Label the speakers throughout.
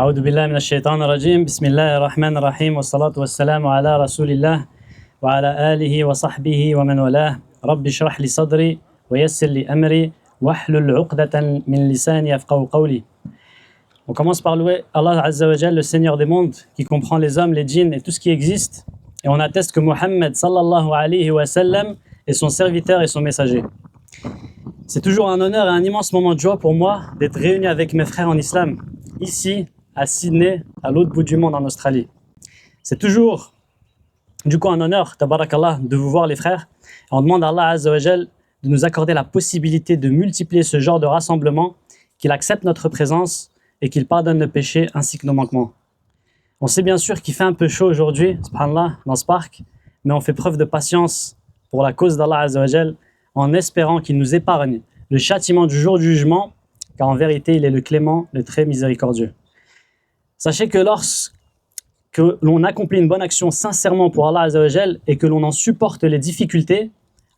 Speaker 1: أعوذ بالله من الشيطان الرجيم بسم الله الرحمن الرحيم والصلاة والسلام على رسول الله وعلى آله وصحبه ومن والاه رب اشرح لي صدري ويسر لي أمري واحلل عقدة من لساني يفقهوا قولي. On commence par louer Allah Azza wa Jal, le Seigneur des mondes, qui comprend les hommes, les djinns et tout ce qui existe. Et on atteste que Mohammed sallallahu alayhi wa sallam est son serviteur et son messager. C'est toujours un honneur et un immense moment de joie pour moi d'être réuni avec mes frères en islam, ici à Sydney, à l'autre bout du monde en Australie. C'est toujours du coup un honneur, tabarakallah, de vous voir les frères. Et on demande à Allah Azza wa Jal de nous accorder la possibilité de multiplier ce genre de rassemblement, qu'il accepte notre présence et qu'il pardonne nos péchés ainsi que nos manquements. On sait bien sûr qu'il fait un peu chaud aujourd'hui, subhanallah, dans ce parc, mais on fait preuve de patience pour la cause d'Allah Azza wa Jal, en espérant qu'il nous épargne le châtiment du jour du jugement, car en vérité, il est le clément, le très miséricordieux. Sachez que lorsque l'on accomplit une bonne action sincèrement pour Allah Azza wa Jal et que l'on en supporte les difficultés,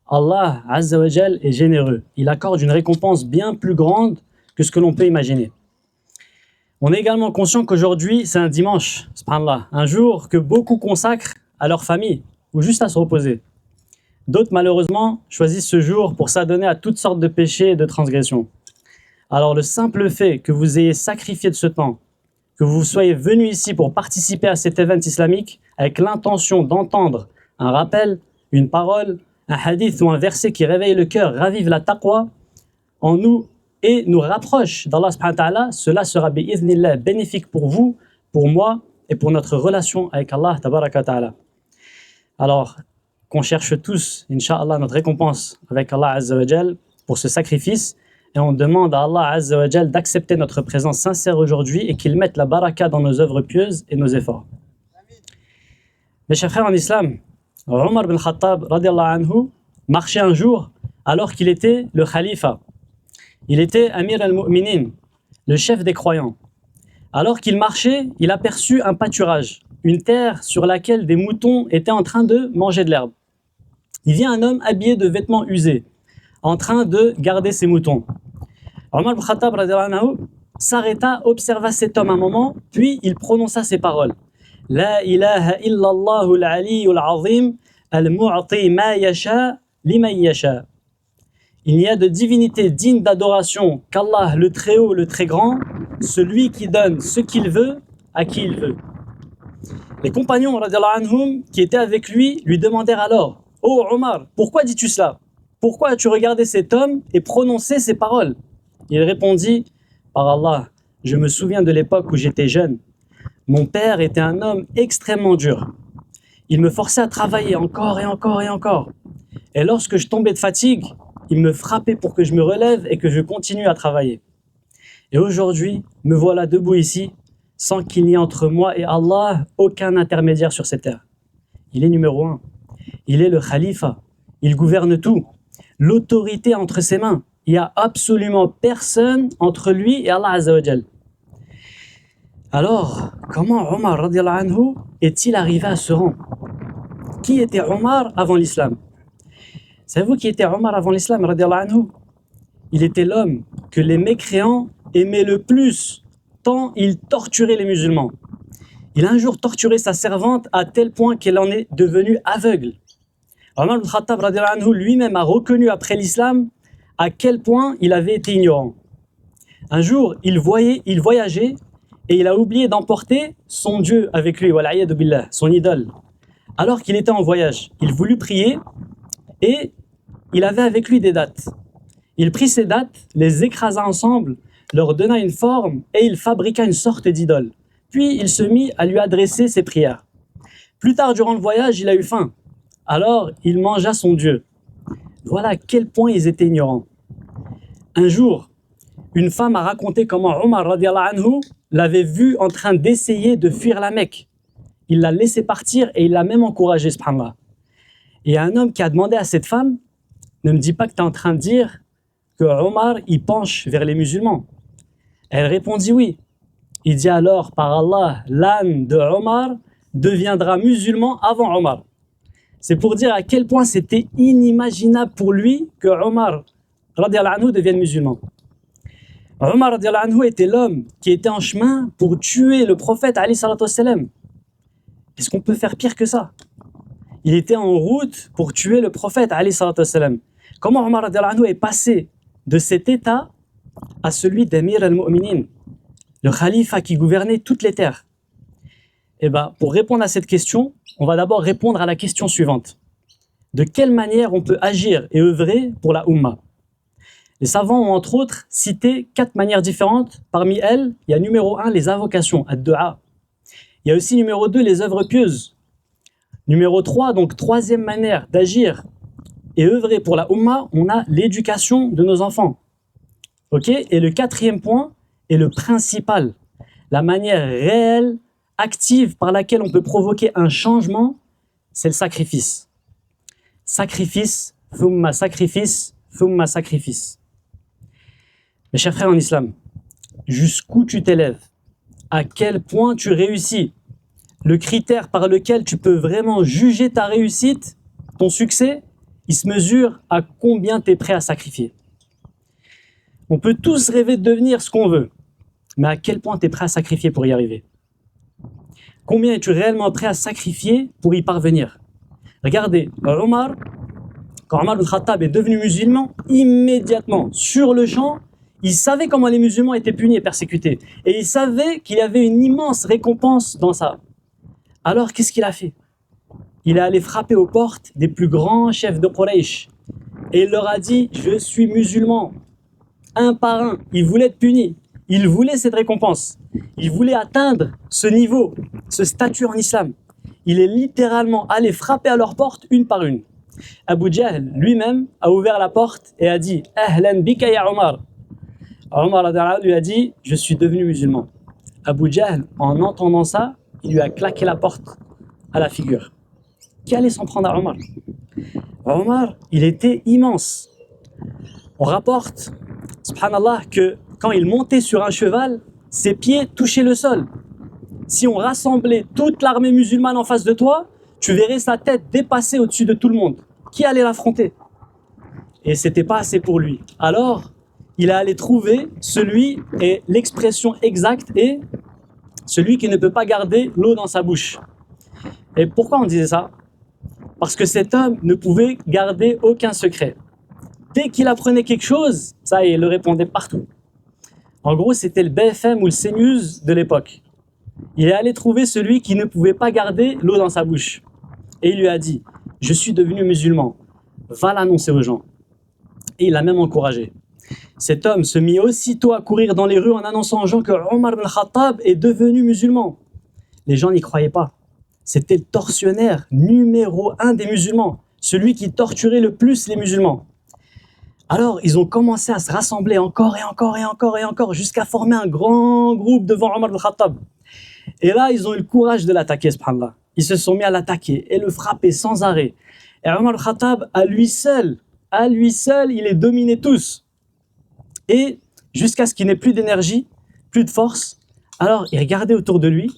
Speaker 1: Allah Azza wa Jal est généreux. Il accorde une récompense bien plus grande que ce que l'on peut imaginer. On est également conscient qu'aujourd'hui, c'est un dimanche, subhanallah, un jour que beaucoup consacrent à leur famille ou juste à se reposer. D'autres, malheureusement, choisissent ce jour pour s'adonner à toutes sortes de péchés et de transgressions. Alors, le simple fait que vous ayez sacrifié de ce temps, que vous soyez venu ici pour participer à cet événement islamique avec l'intention d'entendre un rappel, une parole, un hadith ou un verset qui réveille le cœur, ravive la taqwa en nous et nous rapproche d'Allah subhanahu wa ta'ala, cela sera bi'idhnillah bénéfique pour vous, pour moi et pour notre relation avec Allah tabaraka wa ta'ala. Alors, qu'on cherche tous, Inch'Allah, notre récompense avec Allah Azza wa Jal pour ce sacrifice, et on demande à Allah Azza wa Jal d'accepter notre présence sincère aujourd'hui et qu'il mette la baraka dans nos œuvres pieuses et nos efforts. Mes chers frères en islam, Omar bin Khattab radiallahu anhu marchait un jour alors qu'il était le khalifa. Il était Amir al-Mu'minin, le chef des croyants. Alors qu'il marchait, il aperçut un pâturage, une terre sur laquelle des moutons étaient en train de manger de l'herbe. Il vit un homme habillé de vêtements usés, en train de garder ses moutons. Omar bin Khattab radiallahu anhu s'arrêta, observa cet homme un moment, puis il prononça ces paroles. La ilaha illallah al-aliyyul azim al-mu'ti ma yasha liman yasha. Il n'y a de divinité digne d'adoration qu'Allah, le Très-Haut, le Très-Grand, celui qui donne ce qu'il veut à qui il veut. Les compagnons radiallahu anhum qui étaient avec lui demandèrent alors « Oh Omar, pourquoi dis-tu cela? Pourquoi as-tu regardé cet homme et prononcé ces paroles ?» Il répondit « Par Allah, je me souviens de l'époque où j'étais jeune. Mon père était un homme extrêmement dur. Il me forçait à travailler encore et encore et encore. Et lorsque je tombais de fatigue, il me frappait pour que je me relève et que je continue à travailler. Et aujourd'hui, me voilà debout ici, sans qu'il n'y ait entre moi et Allah aucun intermédiaire sur cette terre. Il est numéro 1. Il est le khalifa. Il gouverne tout. L'autorité est entre ses mains. Il n'y a absolument personne entre lui et Allah Azza wa Jal. Alors, comment Omar radiallahu anhu est-il arrivé à ce rang? Qui était Omar avant l'islam? Savez-vous qui était Omar avant l'islam radiallahu anhu? Il était l'homme que les mécréants aimaient le plus, tant il torturait les musulmans. Il a un jour torturé sa servante à tel point qu'elle en est devenue aveugle. Omar bin Khattab radiallahu anhu lui-même a reconnu après l'islam à quel point il avait été ignorant. Un jour, il voyageait et il a oublié d'emporter son Dieu avec lui, wala'iyadu billah, son idole. Alors qu'il était en voyage, il voulut prier et il avait avec lui des dattes. Il prit ces dattes, les écrasa ensemble, leur donna une forme et il fabriqua une sorte d'idole. Puis il se mit à lui adresser ses prières. Plus tard durant le voyage, il a eu faim. Alors il mangea son Dieu. Voilà à quel point ils étaient ignorants. Un jour, une femme a raconté comment Omar radiallahu anhu l'avait vu en train d'essayer de fuir la Mecque. Il l'a laissé partir et il l'a même encouragé, subhanallah. Et un homme qui a demandé à cette femme, ne me dis pas que tu es en train de dire que Omar, il penche vers les musulmans. Elle répondit oui. Il dit alors, par Allah, l'âne de Omar deviendra musulman avant Omar. C'est pour dire à quel point c'était inimaginable pour lui que Omar radiallahu anhu devienne musulman. Omar radiallahu anhu était l'homme qui était en chemin pour tuer le prophète alayhi salatu wassalam. Est-ce qu'on peut faire pire que ça? Il était en route pour tuer le prophète alayhi salatu wassalam. Comment Omar radiallahu anhu est passé de cet état à celui d'Amir al-Mu'minin, le khalifa qui gouvernait toutes les terres? Eh bien, pour répondre à cette question, on va d'abord répondre à la question suivante. De quelle manière on peut agir et œuvrer pour la Ummah? Les savants ont entre autres cité 4 manières différentes. Parmi elles, il y a numéro 1, les invocations, ad-du'a. Il y a aussi numéro 2, les œuvres pieuses. Numéro 3, donc troisième manière d'agir et œuvrer pour la Ummah, on a l'éducation de nos enfants. Ok? Et le 4e point est le principal. La manière réelle, active par laquelle on peut provoquer un changement, c'est le sacrifice. Sacrifice, thumma sacrifice, thumma sacrifice. Mes chers frères en islam, jusqu'où tu t'élèves, à quel point tu réussis, le critère par lequel tu peux vraiment juger ta réussite, ton succès, il se mesure à combien tu es prêt à sacrifier. On peut tous rêver de devenir ce qu'on veut, mais à quel point tu es prêt à sacrifier pour y arriver? Combien es-tu réellement prêt à sacrifier pour y parvenir? Regardez, quand Omar ibn Khattab est devenu musulman, immédiatement, sur le champ, il savait comment les musulmans étaient punis et persécutés. Et il savait qu'il y avait une immense récompense dans ça. Alors, qu'est-ce qu'il a fait? Il est allé frapper aux portes des plus grands chefs de Quraysh. Et il leur a dit, je suis musulman. Un par un, il voulait être puni. Il voulait cette récompense. Il voulait atteindre ce niveau, ce statut en islam. Il est littéralement allé frapper à leurs portes une par une. Abu Jahl lui-même a ouvert la porte et a dit « Ahlan bika ya Omar ». Omar lui a dit « Je suis devenu musulman ». Abu Jahl, en entendant ça, il lui a claqué la porte à la figure. Qui allait s'en prendre à Omar? Omar, il était immense. On rapporte, subhanallah, que quand il montait sur un cheval, ses pieds touchaient le sol. Si on rassemblait toute l'armée musulmane en face de toi, tu verrais sa tête dépasser au-dessus de tout le monde. Qui allait l'affronter? Et c'était pas assez pour lui. Alors, il est allé trouver celui, et l'expression exacte est celui qui ne peut pas garder l'eau dans sa bouche. Et pourquoi on disait ça? Parce que cet homme ne pouvait garder aucun secret. Dès qu'il apprenait quelque chose, ça y est, il le répondait partout. En gros, c'était le BFM ou le CNews de l'époque. Il est allé trouver celui qui ne pouvait pas garder l'eau dans sa bouche. Et il lui a dit, je suis devenu musulman, va l'annoncer aux gens. Et il l'a même encouragé. Cet homme se mit aussitôt à courir dans les rues en annonçant aux gens que Omar ibn Khattab est devenu musulman. Les gens n'y croyaient pas. C'était le tortionnaire numéro 1 des musulmans, celui qui torturait le plus les musulmans. Alors, ils ont commencé à se rassembler encore et encore et encore et encore jusqu'à former un grand groupe devant Omar ibn Khattab. Et là, ils ont eu le courage de l'attaquer, subhanallah. Ils se sont mis à l'attaquer et le frapper sans arrêt. Et Omar ibn Khattab, à lui seul, il les dominait tous. Et jusqu'à ce qu'il n'ait plus d'énergie, plus de force, alors il regardait autour de lui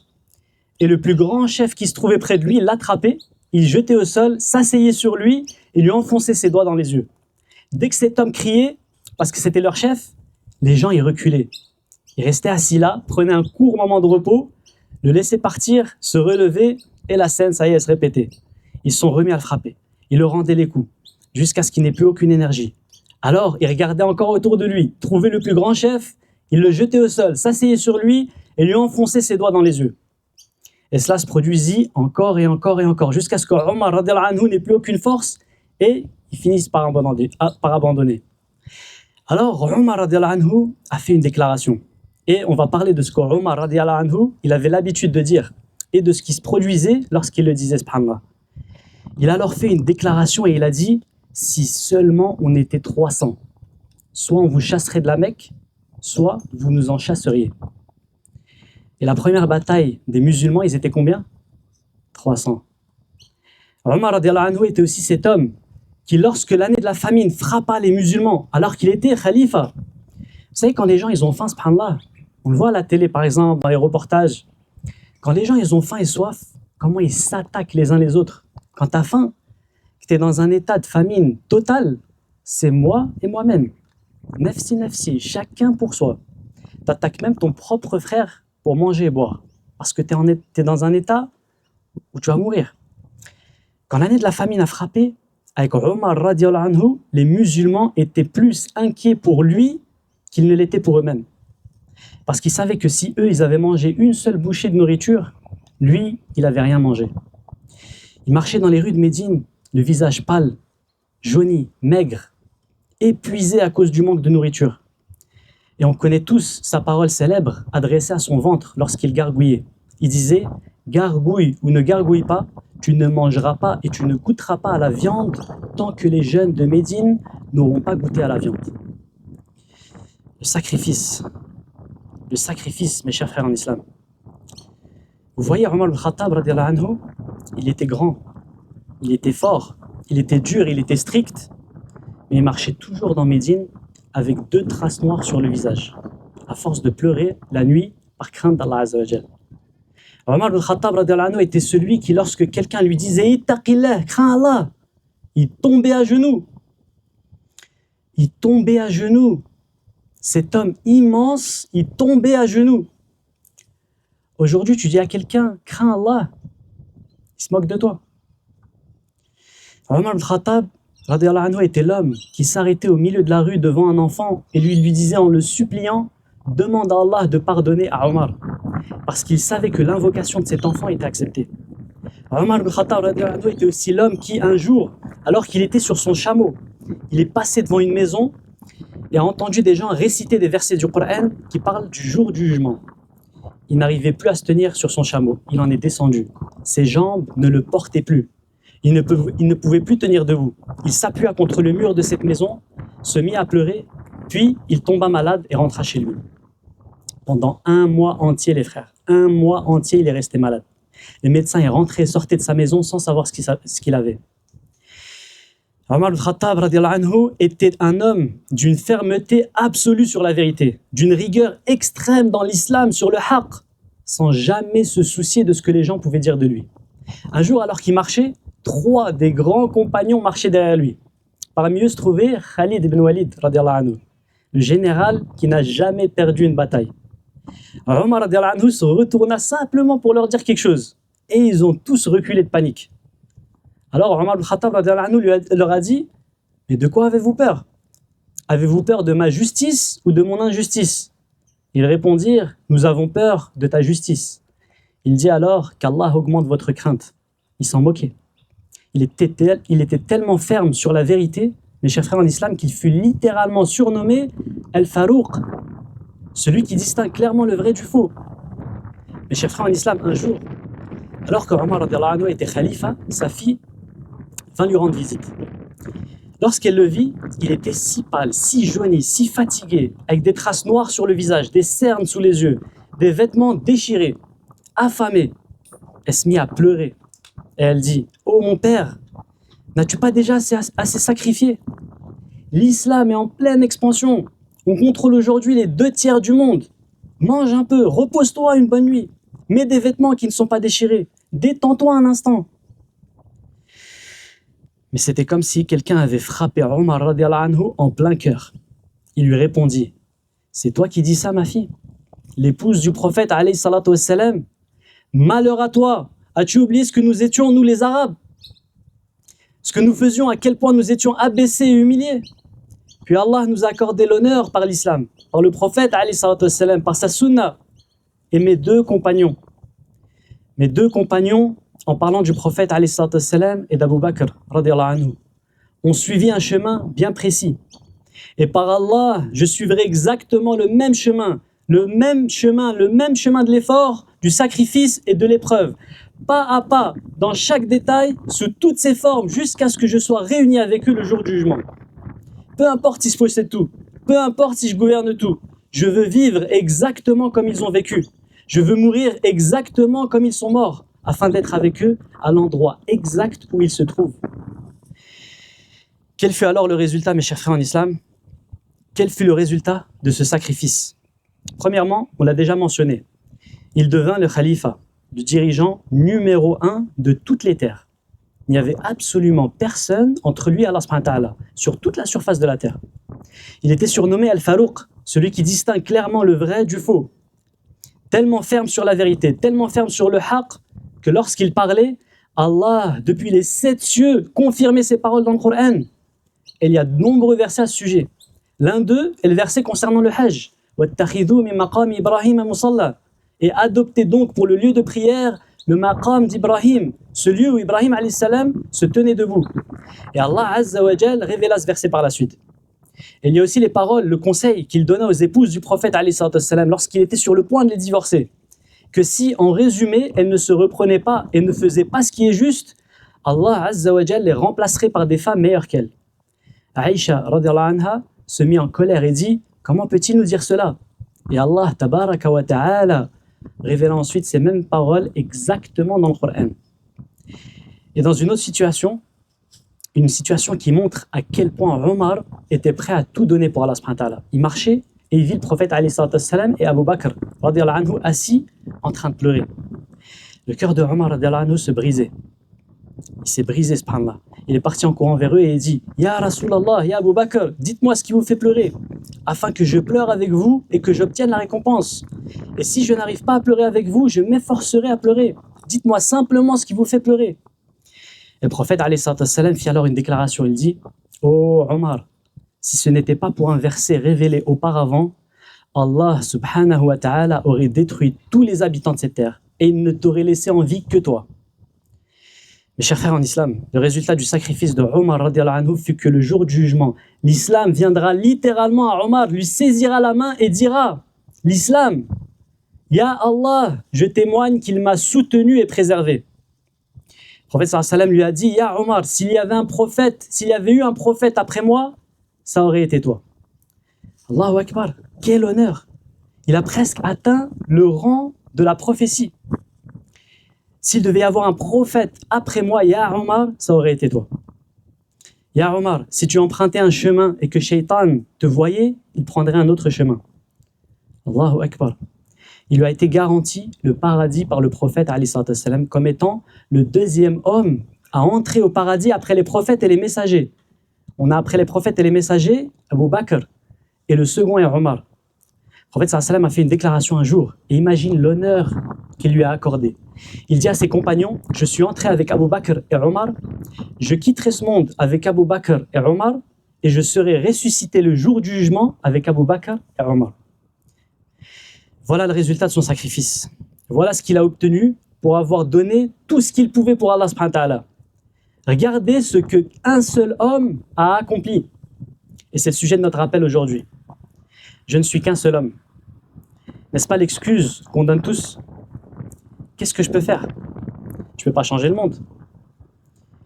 Speaker 1: et le plus grand chef qui se trouvait près de lui l'attrapait, il jetait au sol, s'asseyait sur lui et lui enfonçait ses doigts dans les yeux. Dès que cet homme criait, parce que c'était leur chef, les gens y reculaient. Ils restaient assis là, prenaient un court moment de repos, le laissaient partir, se relever et la scène, ça y est, elle se répétait. Ils se sont remis à le frapper. Ils le rendaient les coups jusqu'à ce qu'il n'ait plus aucune énergie. Alors, il regardait encore autour de lui, trouvait le plus grand chef, il le jetait au sol, s'asseyait sur lui et lui enfonçait ses doigts dans les yeux. Et cela se produisit encore et encore et encore, jusqu'à ce que Omar radiallahu anhu n'ait plus aucune force et il finisse par abandonner. Alors, Omar radiallahu anhu a fait une déclaration. Et on va parler de ce qu'Omar radiallahu anhu, il avait l'habitude de dire et de ce qui se produisait lorsqu'il le disait, subhanallah. Il a alors fait une déclaration et il a dit « Si seulement on était 300, soit on vous chasserait de la Mecque, soit vous nous en chasseriez. » Et la première bataille des musulmans, ils étaient combien? 300. Omar radiallahu anhu était aussi cet homme qui, lorsque l'année de la famine frappa les musulmans, alors qu'il était khalifa, vous savez, quand les gens ils ont faim, subhanallah, on le voit à la télé par exemple, dans les reportages, quand les gens ils ont faim et soif, comment ils s'attaquent les uns les autres. Quand tu as faim, que tu es dans un état de famine totale, c'est moi et moi-même. Nafsi, nafsi, chacun pour soi. tu attaques même ton propre frère pour manger et boire. Parce que tu es dans un état où tu vas mourir. Quand l'année de la famine a frappé, avec Omar radiallahu anhu, les musulmans étaient plus inquiets pour lui qu'ils ne l'étaient pour eux-mêmes. Parce qu'ils savaient que si eux, ils avaient mangé une seule bouchée de nourriture, lui, il n'avait rien mangé. Il marchait dans les rues de Médine, le visage pâle, jauni, maigre, épuisé à cause du manque de nourriture. Et on connaît tous sa parole célèbre adressée à son ventre lorsqu'il gargouillait. Il disait « Gargouille ou ne gargouille pas, tu ne mangeras pas et tu ne goûteras pas à la viande tant que les jeunes de Médine n'auront pas goûté à la viande. » Le sacrifice, mes chers frères en islam. Vous voyez Omar al-Khattab, radiallahu anhu, il était grand, il était fort, il était dur, il était strict, mais il marchait toujours dans Médine avec 2 traces noires sur le visage, à force de pleurer la nuit par crainte d'Allah Azza wa Jal. Omar al-Khattab radiallahu anhu était celui qui, lorsque quelqu'un lui disait « Ittaqillah, crains Allah », il tombait à genoux. Il tombait à genoux. Cet homme immense, il tombait à genoux. Aujourd'hui, tu dis à quelqu'un « Crains Allah », il se moque de toi. Omar al-Khattab radiallahu anhu était l'homme qui s'arrêtait au milieu de la rue devant un enfant et lui disait en le suppliant « Demande à Allah de pardonner à Omar » parce qu'il savait que l'invocation de cet enfant était acceptée. Omar al-Khattab radiallahu anhu était aussi l'homme qui, un jour, alors qu'il était sur son chameau, il est passé devant une maison et a entendu des gens réciter des versets du Coran qui parlent du jour du jugement. Il n'arrivait plus à se tenir sur son chameau, il en est descendu. Ses jambes ne le portaient plus. Il ne pouvait plus tenir debout. Il s'appuya contre le mur de cette maison, se mit à pleurer, puis il tomba malade et rentra chez lui. Pendant 1 mois entier, les frères, 1 mois entier, il est resté malade. Les médecins est rentré et sortait de sa maison sans savoir ce qu'il avait. Omar al-Khattab radiallahu anhu était un homme d'une fermeté absolue sur la vérité, d'une rigueur extrême dans l'islam sur le haqq, sans jamais se soucier de ce que les gens pouvaient dire de lui. Un jour, alors qu'il marchait, 3 des grands compagnons marchaient derrière lui. Parmi eux se trouvait Khalid ibn Walid radiallahu anhu, le général qui n'a jamais perdu une bataille. Omar radiallahu anhu se retourna simplement pour leur dire quelque chose et ils ont tous reculé de panique. Alors Omar al-Khattab leur a dit « Mais de quoi avez-vous peur? Avez-vous peur de ma justice ou de mon injustice ?» Ils répondirent « Nous avons peur de ta justice. » Il dit alors qu'Allah augmente votre crainte. Il s'en moquait. Il était tellement ferme sur la vérité, mes chers frères en islam, qu'il fut littéralement surnommé Al-Farouq, celui qui distingue clairement le vrai du faux. Mes chers frères en islam, un jour, alors que Omar radiallahu anhu était khalifa, sa fille vint lui rendre visite. Lorsqu'elle le vit, il était si pâle, si jauni, si fatigué, avec des traces noires sur le visage, des cernes sous les yeux, des vêtements déchirés, affamé. Elle se mit à pleurer et elle dit « Oh mon père, n'as-tu pas déjà assez sacrifié? L'islam est en pleine expansion. On contrôle aujourd'hui les 2/3 du monde. Mange un peu, repose-toi une bonne nuit. Mets des vêtements qui ne sont pas déchirés. Détends-toi un instant. » Mais c'était comme si quelqu'un avait frappé Omar radiallahu anhu en plein cœur. Il lui répondit « C'est toi qui dis ça, ma fille? L'épouse du prophète, alayhi salatu wassalam? Malheur à toi! As-tu oublié ce que nous étions, nous les Arabes? Ce que nous faisions, à quel point nous étions abaissés et humiliés? Puis Allah nous a accordé l'honneur par l'islam, par le prophète, alayhi salatu wassalam, par sa sunna. Et mes 2 compagnons, en parlant du prophète alayhi salatu wassalam et d'Abu Bakr radiallahu anhu, ont suivi un chemin bien précis. Et par Allah, je suivrai exactement le même chemin de l'effort, du sacrifice et de l'épreuve, pas à pas, dans chaque détail, sous toutes ses formes, jusqu'à ce que je sois réuni avec eux le jour du jugement. Peu importe si je possède tout, peu importe si je gouverne tout, je veux vivre exactement comme ils ont vécu. Je veux mourir exactement comme ils sont morts, afin d'être avec eux à l'endroit exact où ils se trouvent. Quel fut alors le résultat, mes chers frères en islam? Quel fut le résultat de ce sacrifice? Premièrement, on l'a déjà mentionné, il devint le khalifa, le dirigeant numéro 1 de toutes les terres. Il n'y avait absolument personne entre lui et Allah subhanahu wa ta'ala, sur toute la surface de la terre. Il était surnommé Al-Farouq, celui qui distingue clairement le vrai du faux, tellement ferme sur la vérité, tellement ferme sur le haqq, que lorsqu'il parlait, Allah, depuis les 7 cieux, confirmait ses paroles dans le Coran. Et il y a de nombreux versets à ce sujet. L'un d'eux est le verset concernant le Hajj. وَاتَّخِذُوا مِن مَقَامِ إِبْرَاهِيمَ مُصَلًّى. Et adoptez donc pour le lieu de prière le maqam d'Ibrahim, ce lieu où Ibrahim alayhi salam se tenait debout. Et Allah Azza wa Jal révéla ce verset par la suite. Et il y a aussi les paroles, le conseil qu'il donna aux épouses du prophète alayhi salam lorsqu'il était sur le point de les divorcer. Que si, en résumé, elles ne se reprenaient pas et ne faisaient pas ce qui est juste, Allah Azza wa Jal les remplacerait par des femmes meilleures qu'elles. Aïcha radhiyallahu anha se mit en colère et dit « Comment peut-il nous dire cela ?» Et Allah tabaraka wa ta'ala révéla ensuite ces mêmes paroles exactement dans le Coran. Et dans une autre situation, une situation qui montre à quel point Omar était prêt à tout donner pour Allah subhanahu wa ta'ala. Il marchait et il vit le prophète alayhi salam et Abu Bakr radhiyallahu anhu assis en train de pleurer. Le cœur de Omar radhiyallahu anhu se brisait. Il s'est brisé, subhanallah. Il est parti en courant vers eux et il dit « Ya Rasulallah, Ya Abu Bakr, dites-moi ce qui vous fait pleurer, afin que je pleure avec vous et que j'obtienne la récompense. Et si je n'arrive pas à pleurer avec vous, je m'efforcerai à pleurer. Dites-moi simplement ce qui vous fait pleurer. » Et le prophète alayhi salam fit alors une déclaration. Il dit « Oh Omar, si ce n'était pas pour un verset révélé auparavant, Allah subhanahu wa ta'ala aurait détruit tous les habitants de cette terre et il ne t'aurait laissé en vie que toi. » Mes chers frères en islam, le résultat du sacrifice de Omar radhiyallahu anhu fut que le jour du jugement, l'islam viendra littéralement à Omar, lui saisira la main et dira « L'islam, Ya Allah, je témoigne qu'il m'a soutenu et préservé. » Le prophète sallallahu alayhi wa sallam lui a dit « Ya Omar, s'il y avait eu un prophète après moi, ça aurait été toi. » Allahu Akbar, quel honneur! Il a presque atteint le rang de la prophétie. S'il devait y avoir un prophète après moi, Ya Omar, ça aurait été toi. Ya Omar, si tu empruntais un chemin et que Shaitan te voyait, il prendrait un autre chemin. Allahu Akbar. Il lui a été garanti le paradis par le prophète alayhi salam comme étant le deuxième homme à entrer au paradis après les prophètes et les messagers. On a après les prophètes et les messagers, Abu Bakr, et le second est Omar. Le prophète sallam a fait une déclaration un jour et imagine l'honneur qu'il lui a accordé. Il dit à ses compagnons, je suis entré avec Abu Bakr et Omar, je quitterai ce monde avec Abu Bakr et Omar et je serai ressuscité le jour du jugement avec Abu Bakr et Omar. Voilà le résultat de son sacrifice. Voilà ce qu'il a obtenu pour avoir donné tout ce qu'il pouvait pour Allah subhanahu wa ta'ala. Regardez ce qu'un seul homme a accompli. Et c'est le sujet de notre appel aujourd'hui. Je ne suis qu'un seul homme. N'est-ce pas l'excuse qu'on donne tous? Qu'est-ce que je peux faire? Je ne peux pas changer le monde.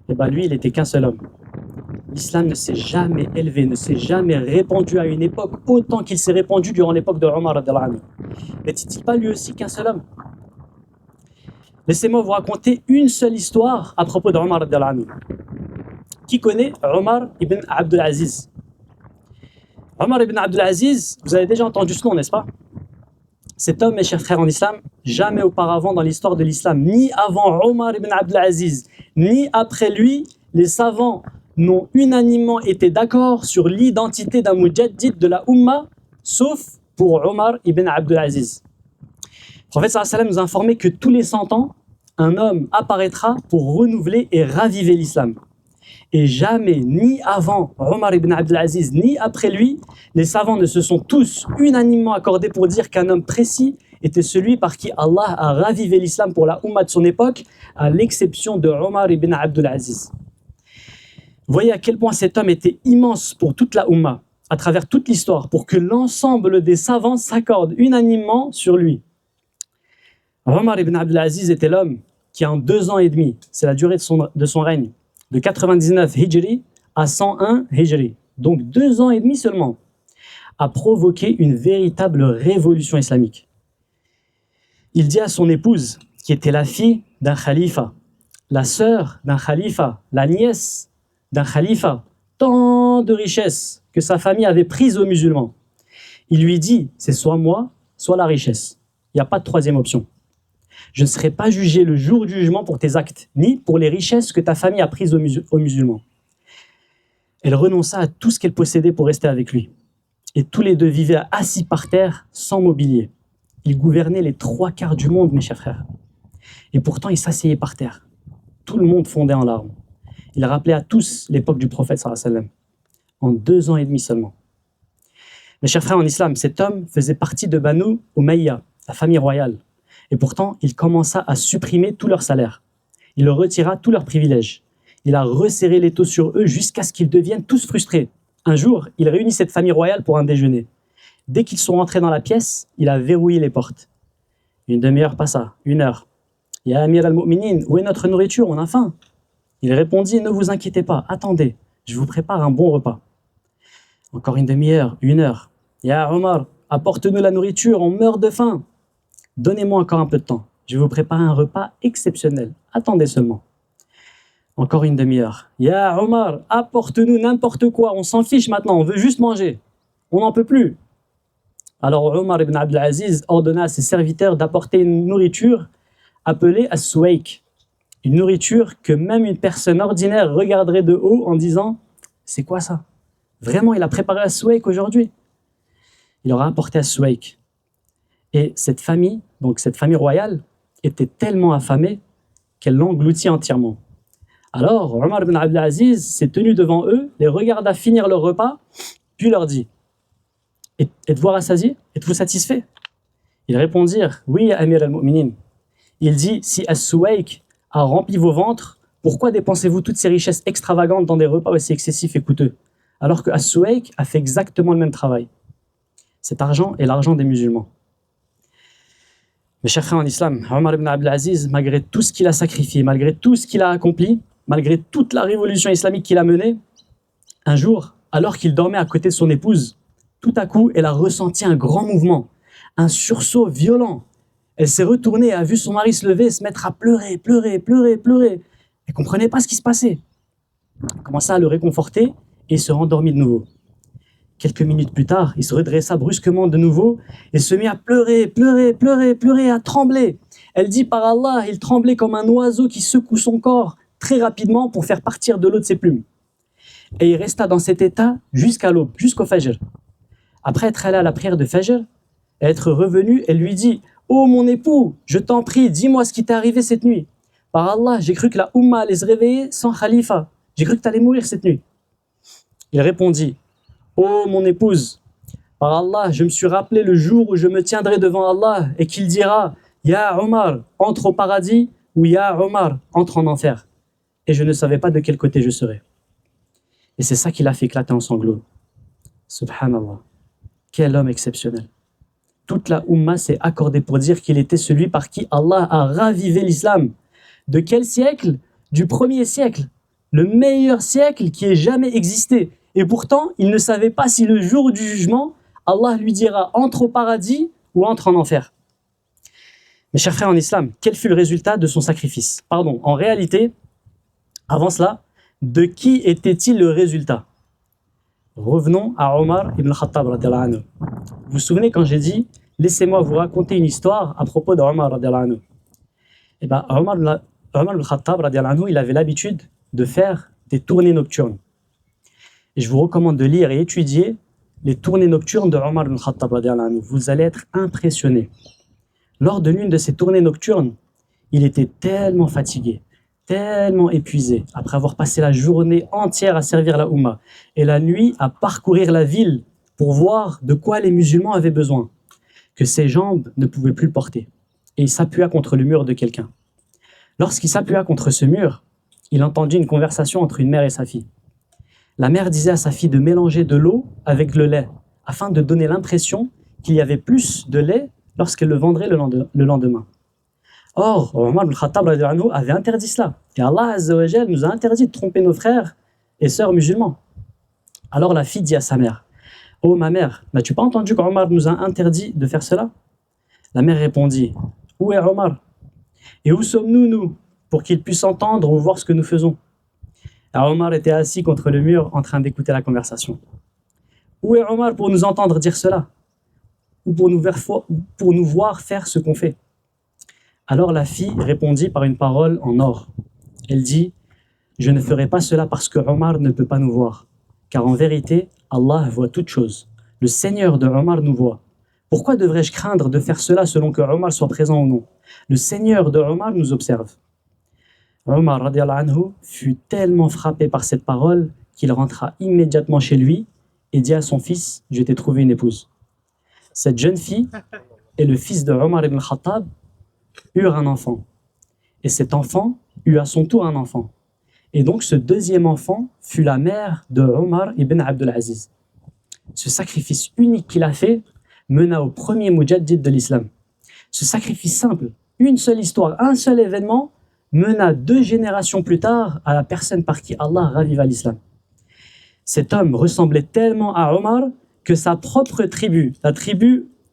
Speaker 1: Et bien lui, il n'était qu'un seul homme. L'islam ne s'est jamais élevé, ne s'est jamais répandu à une époque autant qu'il s'est répandu durant l'époque de Omar radhiyallahu anhu. N'était-il pas lui aussi qu'un seul homme? Laissez-moi vous raconter une seule histoire à propos de Omar radhiyallahu anhu. Qui connaît Omar ibn Abdul Aziz? Omar ibn Abdul Aziz, vous avez déjà entendu ce nom, n'est-ce pas? Cet homme, mes chers frères en islam, jamais auparavant dans l'histoire de l'islam, ni avant Omar ibn Abdul Aziz, ni après lui, les savants n'ont unanimement été d'accord sur l'identité d'un mujaddid de la Ummah, sauf pour Omar ibn Abdul Aziz. Le prophète sallallahu alayhi wa sallam nous a informé que tous les 100 ans, un homme apparaîtra pour renouveler et raviver l'islam. Et jamais, ni avant Omar ibn Abdul Aziz, ni après lui, les savants ne se sont tous unanimement accordés pour dire qu'un homme précis était celui par qui Allah a ravivé l'islam pour la Ummah de son époque, à l'exception de Omar ibn Abdul Aziz. Vous voyez à quel point cet homme était immense pour toute la Ummah, à travers toute l'histoire, pour que l'ensemble des savants s'accordent unanimement sur lui. Omar ibn Abdul Aziz était l'homme qui, en 2 ans et demi, c'est la durée de son règne, de 99 Hijri à 101 Hijri, donc 2 ans et demi seulement, a provoqué une véritable révolution islamique. Il dit à son épouse, qui était la fille d'un khalifa, la sœur d'un khalifa, la nièce d'un khalifa, tant de richesses que sa famille avait prises aux musulmans. Il lui dit, c'est soit moi, soit la richesse. Il n'y a pas de troisième option. Je ne serai pas jugé le jour du jugement pour tes actes, ni pour les richesses que ta famille a prises aux musulmans. Elle renonça à tout ce qu'elle possédait pour rester avec lui. Et tous les deux vivaient assis par terre, sans mobilier. Ils gouvernaient les 3/4 du monde, mes chers frères. Et pourtant, ils s'asseyaient par terre. Tout le monde fondait en larmes. Il rappelait à tous l'époque du prophète sallallahu alayhi wa sallam, en 2 ans et demi seulement. Mes chers frères en islam, cet homme faisait partie de Banu Umayya, la famille royale. Et pourtant, il commença à supprimer tout leur salaire. Il leur retira tous leurs privilèges. Il a resserré l'étau sur eux jusqu'à ce qu'ils deviennent tous frustrés. Un jour, il réunit cette famille royale pour un déjeuner. Dès qu'ils sont rentrés dans la pièce, il a verrouillé les portes. Une demi-heure passa, 1 heure. « Ya Amir al-Mu'minin, où est notre nourriture? On a faim. » Il répondit « Ne vous inquiétez pas, attendez, je vous prépare un bon repas. » Encore une demi-heure, 1 heure. « Ya Omar, apporte-nous la nourriture, on meurt de faim. » Donnez-moi encore un peu de temps, je vais vous préparer un repas exceptionnel. Attendez seulement. Encore une demi-heure. « Ya Omar, apporte-nous n'importe quoi, on s'en fiche maintenant, on veut juste manger. On n'en peut plus. » Alors Omar ibn Abdelaziz ordonna à ses serviteurs d'apporter une nourriture appelée as-suwaik. Une nourriture que même une personne ordinaire regarderait de haut en disant « C'est quoi ça? Vraiment, il a préparé as-suwaik aujourd'hui ?» Il leur a apporté as-suwaik. Et cette famille royale, était tellement affamée qu'elle l'engloutit entièrement. Alors Omar ibn Abdelaziz s'est tenu devant eux, les regarda finir leur repas, puis leur dit « Êtes-vous rassasiés? Êtes-vous satisfaits ?» Ils répondirent « Oui, Amir al-Mu'minin. » Il dit « Si as-suwaik a rempli vos ventres, pourquoi dépensez-vous toutes ces richesses extravagantes dans des repas aussi excessifs et coûteux, alors que as-suwaik a fait exactement le même travail? Cet argent est l'argent des musulmans. » Mes chers frères en islam, Omar ibn Abdelaziz, malgré tout ce qu'il a sacrifié, malgré tout ce qu'il a accompli, malgré toute la révolution islamique qu'il a menée, un jour, alors qu'il dormait à côté de son épouse, tout à coup, elle a ressenti un grand mouvement, un sursaut violent. Elle s'est retournée et a vu son mari se lever et se mettre à pleurer. Elle ne comprenait pas ce qui se passait. Elle commença à le réconforter et se rendormit de nouveau. Quelques minutes plus tard, il se redressa brusquement de nouveau et se mit à pleurer, à trembler. Elle dit par Allah, il tremblait comme un oiseau qui secoue son corps très rapidement pour faire partir de l'eau de ses plumes. Et il resta dans cet état jusqu'à l'aube, jusqu'au Fajr. Après être allé à la prière de Fajr, et être revenu, elle lui dit « Oh mon époux, je t'en prie, dis-moi ce qui t'est arrivé cette nuit. Par Allah, j'ai cru que la Oumma allait se réveiller sans khalifa. J'ai cru que tu allais mourir cette nuit. » Il répondit « Oh mon épouse, par Allah, je me suis rappelé le jour où je me tiendrai devant Allah et qu'il dira « Ya Omar, entre au paradis » ou « Ya Omar, entre en enfer. » Et je ne savais pas de quel côté je serais. Et c'est ça qui l'a fait éclater en sanglots. Subhanallah. Quel homme exceptionnel. Toute la Oumma s'est accordée pour dire qu'il était celui par qui Allah a ravivé l'islam. De quel siècle? Du 1er siècle. Le meilleur siècle qui ait jamais existé. Et pourtant, il ne savait pas si le jour du jugement, Allah lui dira entre au paradis ou entre en enfer. Mes chers frères en islam, quel fut le résultat de son sacrifice? Pardon, en réalité, avant cela, de qui était-il le résultat? Revenons à Omar ibn Khattab radiyallahu anhu. Vous vous souvenez quand j'ai dit « Laissez-moi vous raconter une histoire à propos d'Omar radiyallahu anhu » Eh bien, Omar ibn Khattab radiyallahu anhu, il avait l'habitude de faire des tournées nocturnes. Et je vous recommande de lire et étudier les tournées nocturnes de Omar ibn Khattab radiyallahu anhu. Vous allez être impressionnés. Lors de l'une de ces tournées nocturnes, il était tellement fatigué, tellement épuisé, après avoir passé la journée entière à servir la Oumma, et la nuit à parcourir la ville pour voir de quoi les musulmans avaient besoin, que ses jambes ne pouvaient plus le porter. Et il s'appuya contre le mur de quelqu'un. Lorsqu'il s'appuya contre ce mur, il entendit une conversation entre une mère et sa fille. La mère disait à sa fille de mélanger de l'eau avec le lait, afin de donner l'impression qu'il y avait plus de lait lorsqu'elle le vendrait le lendemain. Or, Omar ibn Khattab avait interdit cela. Et Allah Azza wa Jal nous a interdit de tromper nos frères et sœurs musulmans. Alors la fille dit à sa mère, « Oh ma mère, n'as-tu pas entendu qu'Omar nous a interdit de faire cela ?» La mère répondit, « Où est Omar? Et où sommes-nous, nous, pour qu'il puisse entendre ou voir ce que nous faisons ?» Alors Omar était assis contre le mur en train d'écouter la conversation. « Où est Omar pour nous entendre dire cela? Ou pour nous voir faire ce qu'on fait ?» Alors la fille répondit par une parole en or. Elle dit, « Je ne ferai pas cela parce que Omar ne peut pas nous voir, car en vérité, Allah voit toutes choses. Le Seigneur de Omar nous voit. Pourquoi devrais-je craindre de faire cela selon que Omar soit présent ou non? Le Seigneur de Omar nous observe. Omar radiallahu anhu fut tellement frappé par cette parole qu'il rentra immédiatement chez lui et dit à son fils, je t'ai trouvé une épouse. Cette jeune fille et le fils de Omar ibn Khattab eurent un enfant. Et cet enfant eut à son tour un enfant. Et donc ce deuxième enfant fut la mère de Omar ibn Abdul Aziz. Ce sacrifice unique qu'il a fait mena au premier mujaddid de l'islam. Ce sacrifice simple, une seule histoire, un seul événement, mena 2 générations plus tard à la personne par qui Allah raviva l'islam. Cet homme ressemblait tellement à Omar que sa propre tribu,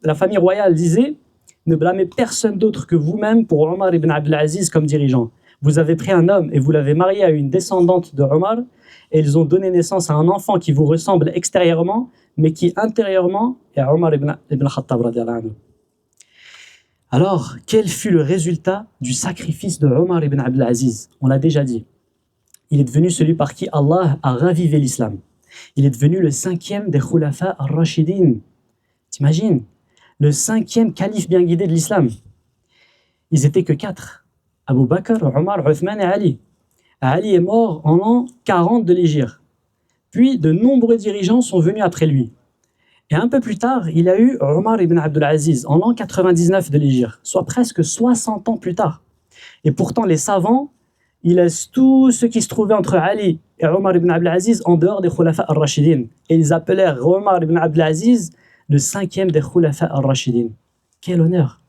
Speaker 1: la famille royale disait « Ne blâmez personne d'autre que vous-même pour Omar ibn Abdul Aziz comme dirigeant. Vous avez pris un homme et vous l'avez marié à une descendante de Omar et ils ont donné naissance à un enfant qui vous ressemble extérieurement mais qui intérieurement est Omar ibn Khattab radiallahu anhu. » Alors, quel fut le résultat du sacrifice de Omar ibn Abdul Aziz? On l'a déjà dit. Il est devenu celui par qui Allah a ravivé l'islam. Il est devenu le 5e des Khulafa al-Rashidin. T'imagines? Le 5e calife bien guidé de l'islam. Ils étaient que 4. Abu Bakr, Omar, Uthman et Ali. Ali est mort en l'an 40 de l'Hégire. Puis de nombreux dirigeants sont venus après lui. Et un peu plus tard, il y a eu Omar ibn Abdul Aziz en l'an 99 de l'Hégire, soit presque 60 ans plus tard. Et pourtant, les savants, ils laissent tout ce qui se trouvait entre Ali et Omar ibn Abdul Aziz en dehors des Khulafa al-Rashidin. Et ils appelèrent Omar ibn Abdul Aziz le 5e des Khulafa al-Rashidin. Quel honneur!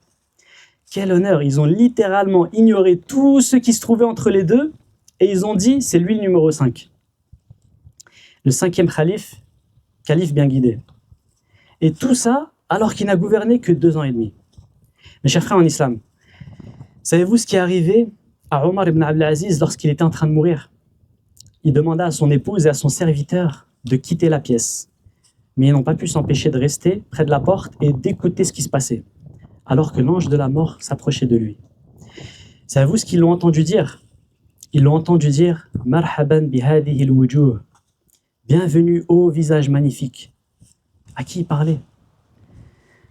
Speaker 1: Quel honneur! Ils ont littéralement ignoré tout ce qui se trouvait entre les deux et ils ont dit c'est lui le numéro 5. Le 5e calife bien guidé. Et tout ça alors qu'il n'a gouverné que 2 ans et demi. Mes chers frères en islam, savez-vous ce qui est arrivé à Omar ibn Abdul Aziz lorsqu'il était en train de mourir? Il demanda à son épouse et à son serviteur de quitter la pièce. Mais ils n'ont pas pu s'empêcher de rester près de la porte et d'écouter ce qui se passait, alors que l'ange de la mort s'approchait de lui. Savez-vous ce qu'ils l'ont entendu dire? Ils l'ont entendu dire « Marhaban bihadihi al-wujuh » Bienvenue ô visage magnifique. À qui il parlait?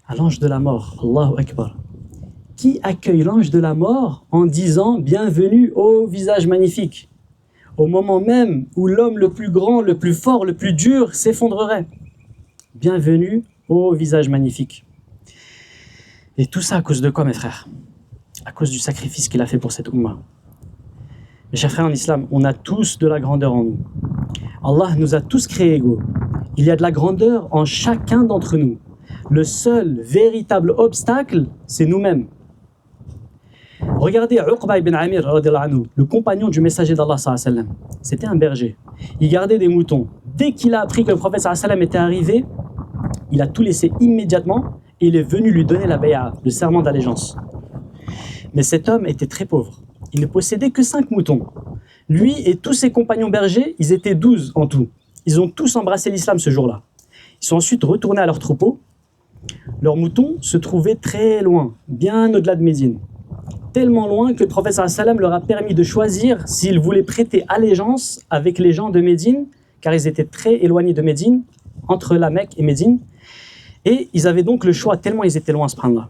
Speaker 1: À l'ange de la mort. Allahu Akbar. Qui accueille l'ange de la mort en disant « Bienvenue ô visage magnifique » au moment même où l'homme le plus grand, le plus fort, le plus dur s'effondrerait. Bienvenue ô visage magnifique. Et tout ça à cause de quoi, mes frères? À cause du sacrifice qu'il a fait pour cette Ummah. Mes chers frères en islam, on a tous de la grandeur en nous. Allah nous a tous créés égaux. Il y a de la grandeur en chacun d'entre nous. Le seul véritable obstacle, c'est nous-mêmes. Regardez Uqba ibn Amir, le compagnon du messager d'Allah. C'était un berger. Il gardait des moutons. Dès qu'il a appris que le prophète était arrivé, il a tout laissé immédiatement et il est venu lui donner la bay'a, le serment d'allégeance. Mais cet homme était très pauvre. Il ne possédait que 5 moutons. Lui et tous ses compagnons bergers, ils étaient 12 en tout. Ils ont tous embrassé l'islam ce jour-là. Ils sont ensuite retournés à leur troupeau. Leurs moutons se trouvaient très loin, bien au-delà de Médine. Tellement loin que le prophète sallam leur a permis de choisir s'ils voulaient prêter allégeance avec les gens de Médine, car ils étaient très éloignés de Médine, entre la Mecque et Médine. Et ils avaient donc le choix, tellement ils étaient loin, subhanallah.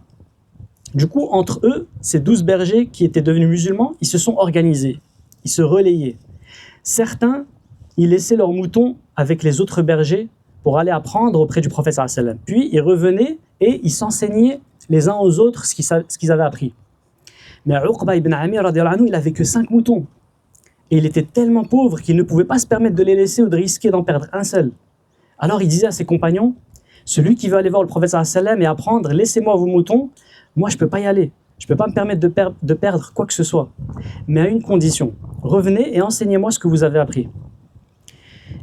Speaker 1: Du coup, entre eux, ces 12 bergers qui étaient devenus musulmans, ils se sont organisés, ils se relayaient. Certains, ils laissaient leurs moutons avec les autres bergers pour aller apprendre auprès du prophète sallam. Puis ils revenaient et ils s'enseignaient les uns aux autres ce qu'ils avaient appris. Mais Uqba ibn Amir, il n'avait que 5 moutons. Et il était tellement pauvre qu'il ne pouvait pas se permettre de les laisser ou de risquer d'en perdre un seul. Alors il disait à ses compagnons, celui qui veut aller voir le prophète sallam et apprendre, laissez-moi vos moutons, moi je ne peux pas y aller. Je ne peux pas me permettre de perdre quoi que ce soit. Mais à une condition, revenez et enseignez-moi ce que vous avez appris.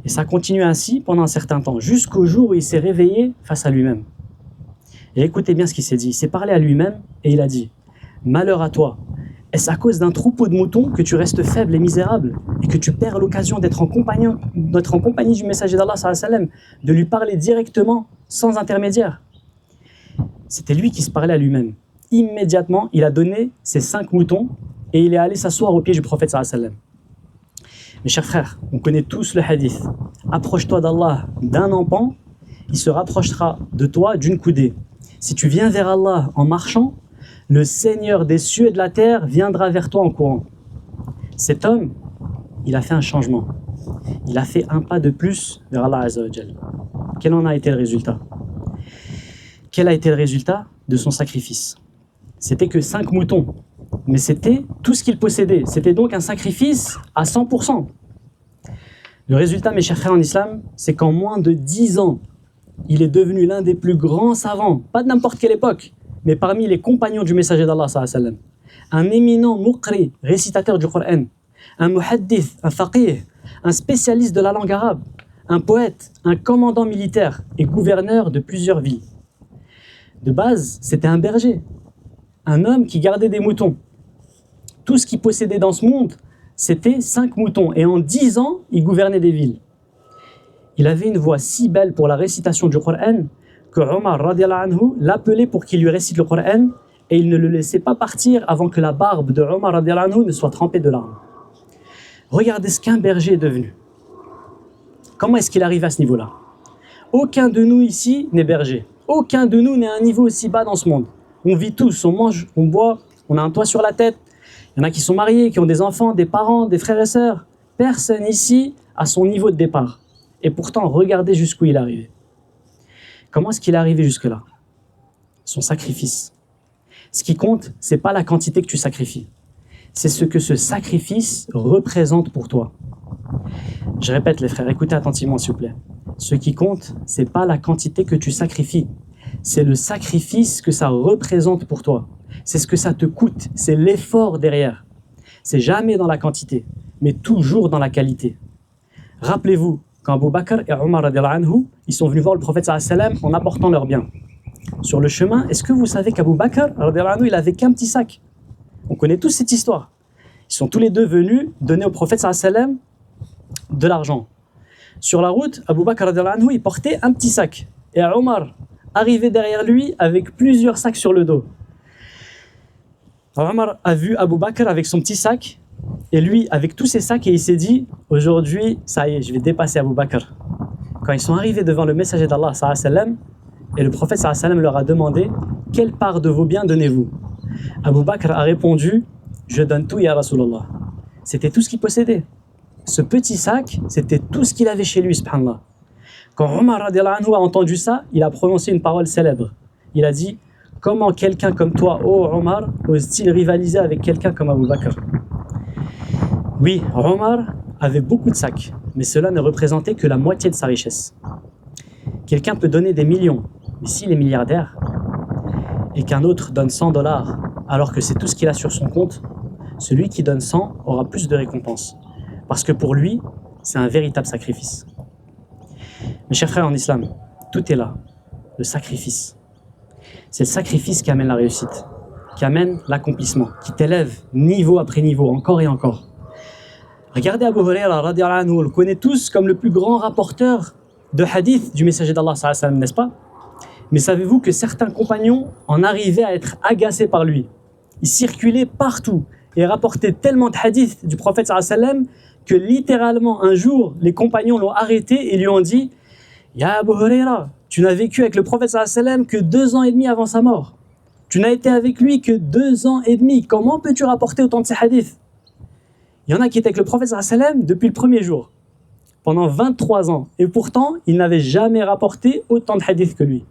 Speaker 1: Et ça continue ainsi pendant un certain temps, jusqu'au jour où il s'est réveillé face à lui-même. Et écoutez bien ce qu'il s'est dit. Il s'est parlé à lui-même et il a dit « Malheur à toi, est-ce à cause d'un troupeau de moutons que tu restes faible et misérable et que tu perds l'occasion d'être en compagnie du messager d'Allah, de lui parler directement, sans intermédiaire ?» C'était lui qui se parlait à lui-même. Immédiatement, il a donné ses 5 moutons et il est allé s'asseoir au pied du prophète. Mes chers frères, on connaît tous le hadith. Approche-toi d'Allah d'un empan il se rapprochera de toi d'une coudée. Si tu viens vers Allah en marchant, le Seigneur des cieux et de la terre viendra vers toi en courant. Cet homme, il a fait un changement. Il a fait un pas de plus vers Allah Azza wa Jal. Quel en a été le résultat? Quel a été le résultat de son sacrifice? C'était que 5 moutons, mais c'était tout ce qu'il possédait. C'était donc un sacrifice à 100%. Le résultat, mes chers frères en islam, c'est qu'en moins de 10 ans, il est devenu l'un des plus grands savants, pas de n'importe quelle époque, mais parmi les compagnons du messager d'Allah, un éminent muqri, récitateur du Coran, un muhaddith, un faqih, un spécialiste de la langue arabe, un poète, un commandant militaire et gouverneur de plusieurs villes. De base, c'était un berger, un homme qui gardait des moutons. Tout ce qu'il possédait dans ce monde, c'était 5 moutons. Et en 10 ans, il gouvernait des villes. Il avait une voix si belle pour la récitation du Coran que Omar radiallahu anhu l'appelait pour qu'il lui récite le Coran et il ne le laissait pas partir avant que la barbe de Omar radiallahu anhu ne soit trempée de larmes. Regardez ce qu'un berger est devenu. Comment est-ce qu'il arrive à ce niveau-là? Aucun de nous ici n'est berger. Aucun de nous n'est à un niveau aussi bas dans ce monde. On vit tous, on mange, on boit, on a un toit sur la tête. Il y en a qui sont mariés, qui ont des enfants, des parents, des frères et sœurs. Personne ici a son niveau de départ. Et pourtant, regardez jusqu'où il est arrivé. Comment est-ce qu'il est arrivé jusque-là? Son sacrifice. Ce qui compte, ce n'est pas la quantité que tu sacrifies. C'est ce que ce sacrifice représente pour toi. Je répète les frères, écoutez attentivement s'il vous plaît. Ce qui compte, ce n'est pas la quantité que tu sacrifies. C'est le sacrifice que ça représente pour toi. C'est ce que ça te coûte, c'est l'effort derrière. C'est jamais dans la quantité, mais toujours dans la qualité. Rappelez-vous, quand Abu Bakr et Omar radiallahu anhu, ils sont venus voir le prophète sallallahu alayhi wa sallam en apportant leurs biens. Sur le chemin, est-ce que vous savez qu'Abu Bakr radiallahu anhu, il avait qu'un petit sac? On connaît tous cette histoire. Ils sont tous les deux venus donner au prophète sallallahu alayhi wa sallam de l'argent. Sur la route, Abu Bakr radiallahu anhu, il portait un petit sac. Et Omar arrivait derrière lui avec plusieurs sacs sur le dos. Omar a vu Abu Bakr avec son petit sac et lui avec tous ses sacs et il s'est dit aujourd'hui, ça y est, je vais dépasser Abu Bakr. Quand ils sont arrivés devant le messager d'Allah sallallahu alayhi wa sallam, et le prophète sallallahu alayhi wa sallam leur a demandé quelle part de vos biens donnez-vous? Abu Bakr a répondu je donne tout ya Rasulallah. C'était tout ce qu'il possédait. Ce petit sac, c'était tout ce qu'il avait chez lui, subhanallah. Quand Omar radiallahu anhu a entendu ça, il a prononcé une parole célèbre. Il a dit comment quelqu'un comme toi, ô Omar, ose-t-il rivaliser avec quelqu'un comme Abu Bakr? Oui, Omar avait beaucoup de sacs, mais cela ne représentait que la moitié de sa richesse. Quelqu'un peut donner des millions, mais s'il est milliardaire et qu'un autre donne $100 alors que c'est tout ce qu'il a sur son compte, celui qui donne 100 aura plus de récompense. Parce que pour lui, c'est un véritable sacrifice. Mes chers frères en islam, tout est là, le sacrifice. C'est le sacrifice qui amène la réussite, qui amène l'accomplissement, qui t'élève niveau après niveau, encore et encore. Regardez Abu Huraira, radiallahu anhu, on le connaît tous comme le plus grand rapporteur de hadith du messager d'Allah, sallallahu alayhi wa sallam, n'est-ce pas? Mais savez-vous que certains compagnons en arrivaient à être agacés par lui? Ils circulaient partout et rapportaient tellement de hadiths du prophète sallallahu alayhi wa sallam que littéralement un jour, les compagnons l'ont arrêté et lui ont dit « Ya Abu Huraira, tu n'as vécu avec le prophète sallallahu alayhi wa sallam que 2 ans et demi avant sa mort. Tu n'as été avec lui que 2 ans et demi. Comment peux-tu rapporter autant de ces hadiths ?» Il y en a qui étaient avec le prophète sallallahu alayhi wa sallam depuis le premier jour, pendant 23 ans. Et pourtant, il n'avait jamais rapporté autant de hadiths que lui.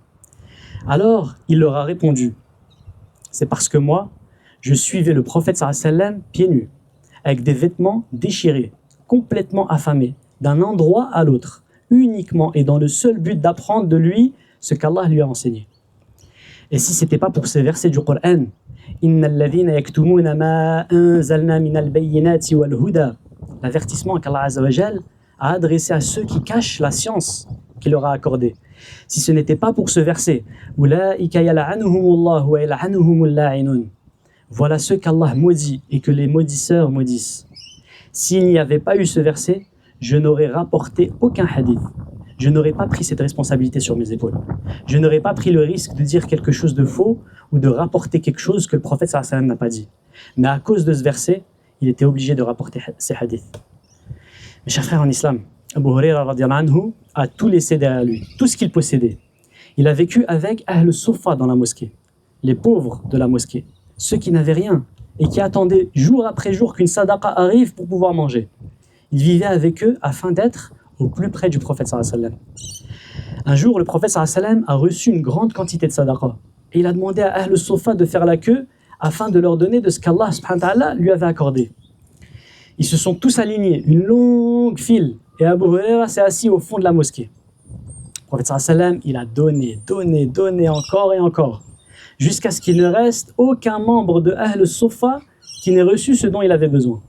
Speaker 1: Alors, il leur a répondu « C'est parce que moi, je suivais le prophète sallallahu alayhi wa sallam pieds nus, avec des vêtements déchirés, complètement affamés, d'un endroit à l'autre, uniquement et dans le seul but d'apprendre de lui ce qu'Allah lui a enseigné. » Et si ce n'était pas pour ces versets du Coran, l'avertissement qu'Allah Azza wa Jal a adressé à ceux qui cachent la science qu'il leur a accordée. Si ce n'était pas pour ce verset, voilà ceux qu'Allah maudit et que les maudisseurs maudissent. S'il n'y avait pas eu ce verset, je n'aurais rapporté aucun hadith. Je n'aurais pas pris cette responsabilité sur mes épaules. Je n'aurais pas pris le risque de dire quelque chose de faux ou de rapporter quelque chose que le prophète sallallahu alayhi wa sallam n'a pas dit. Mais à cause de ce verset, il était obligé de rapporter ces hadiths. Mes chers frères en islam, Abu Huraira radiyallahu anhu a tout laissé derrière lui, tout ce qu'il possédait. Il a vécu avec Ahl Suffa dans la mosquée, les pauvres de la mosquée, ceux qui n'avaient rien et qui attendaient jour après jour qu'une sadaqa arrive pour pouvoir manger. Il vivait avec eux afin d'être au plus près du prophète sallallahu alayhi wa sallam. Un jour, le prophète sallallahu alayhi wa sallam a reçu une grande quantité de sadaqa et il a demandé à Ahl Suffa de faire la queue afin de leur donner de ce qu'Allah subhanahu wa ta'ala lui avait accordé. Ils se sont tous alignés, une longue file, et Abu Huraira s'est assis au fond de la mosquée. Le prophète sallallahu alayhi wa sallam, il a donné encore et encore, jusqu'à ce qu'il ne reste aucun membre de Ahl Suffa qui n'ait reçu ce dont il avait besoin.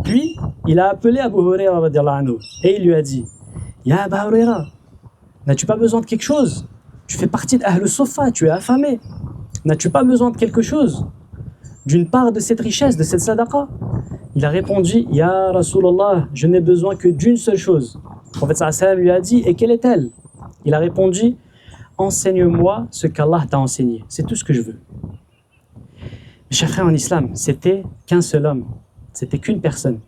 Speaker 1: Puis, il a appelé Abu Huraira radiyallahu anhu, et il lui a dit « Ya Abu Huraira, n'as-tu pas besoin de quelque chose? Tu fais partie d'Ahl Suffa, tu es affamé. N'as-tu pas besoin de quelque chose? D'une part de cette richesse, de cette sadaqa ?» Il a répondu « Ya Rasulallah, je n'ai besoin que d'une seule chose. » Le prophète sallallahu alayhi wa sallam lui a dit « Et quelle est-elle » Il a répondu « Enseigne-moi ce qu'Allah t'a enseigné. C'est tout ce que je veux. » Mes chers frères en islam, c'était qu'un seul homme. C'était qu'une personne.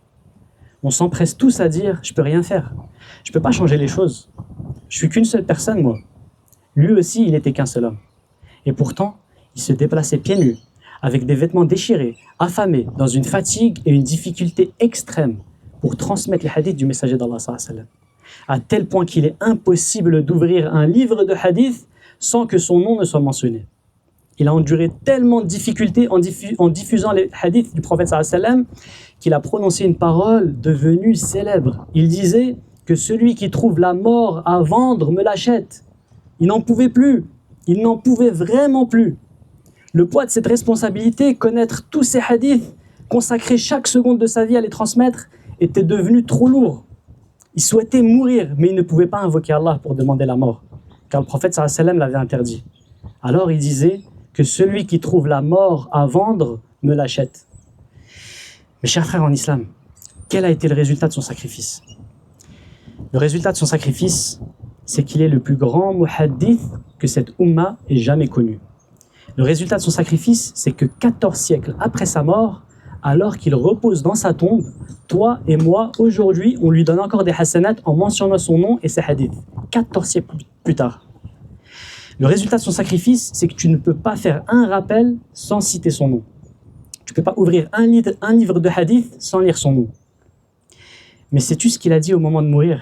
Speaker 1: On s'empresse tous à dire « Je peux rien faire. Je peux pas changer les choses. Je suis qu'une seule personne, moi. » Lui aussi, il était qu'un seul homme. Et pourtant, il se déplaçait pieds nus, avec des vêtements déchirés, affamé, dans une fatigue et une difficulté extrême pour transmettre les hadiths du messager d'Allah sallallahu alayhi wa sallam. À tel point qu'il est impossible d'ouvrir un livre de hadiths sans que son nom ne soit mentionné. Il a enduré tellement de difficultés en diffusant les hadiths du prophète sallallahu alayhi wa sallam qu'il a prononcé une parole devenue célèbre. Il disait que celui qui trouve la mort à vendre me l'achète. Il n'en pouvait plus. Il n'en pouvait vraiment plus. Le poids de cette responsabilité, connaître tous ces hadiths, consacrer chaque seconde de sa vie à les transmettre, était devenu trop lourd. Il souhaitait mourir, mais il ne pouvait pas invoquer Allah pour demander la mort, car le prophète sallallahu alayhi wa sallam l'avait interdit. Alors il disait que celui qui trouve la mort à vendre me l'achète. Mes chers frères en islam, quel a été le résultat de son sacrifice? Le résultat de son sacrifice, c'est qu'il est le plus grand muhaddith que cette umma ait jamais connu. Le résultat de son sacrifice, c'est que 14 siècles après sa mort, alors qu'il repose dans sa tombe, toi et moi, aujourd'hui, on lui donne encore des hasanats en mentionnant son nom et ses hadiths. 14 siècles plus tard. Le résultat de son sacrifice, c'est que tu ne peux pas faire un rappel sans citer son nom. Tu ne peux pas ouvrir un livre de hadith sans lire son nom. Mais sais-tu ce qu'il a dit au moment de mourir?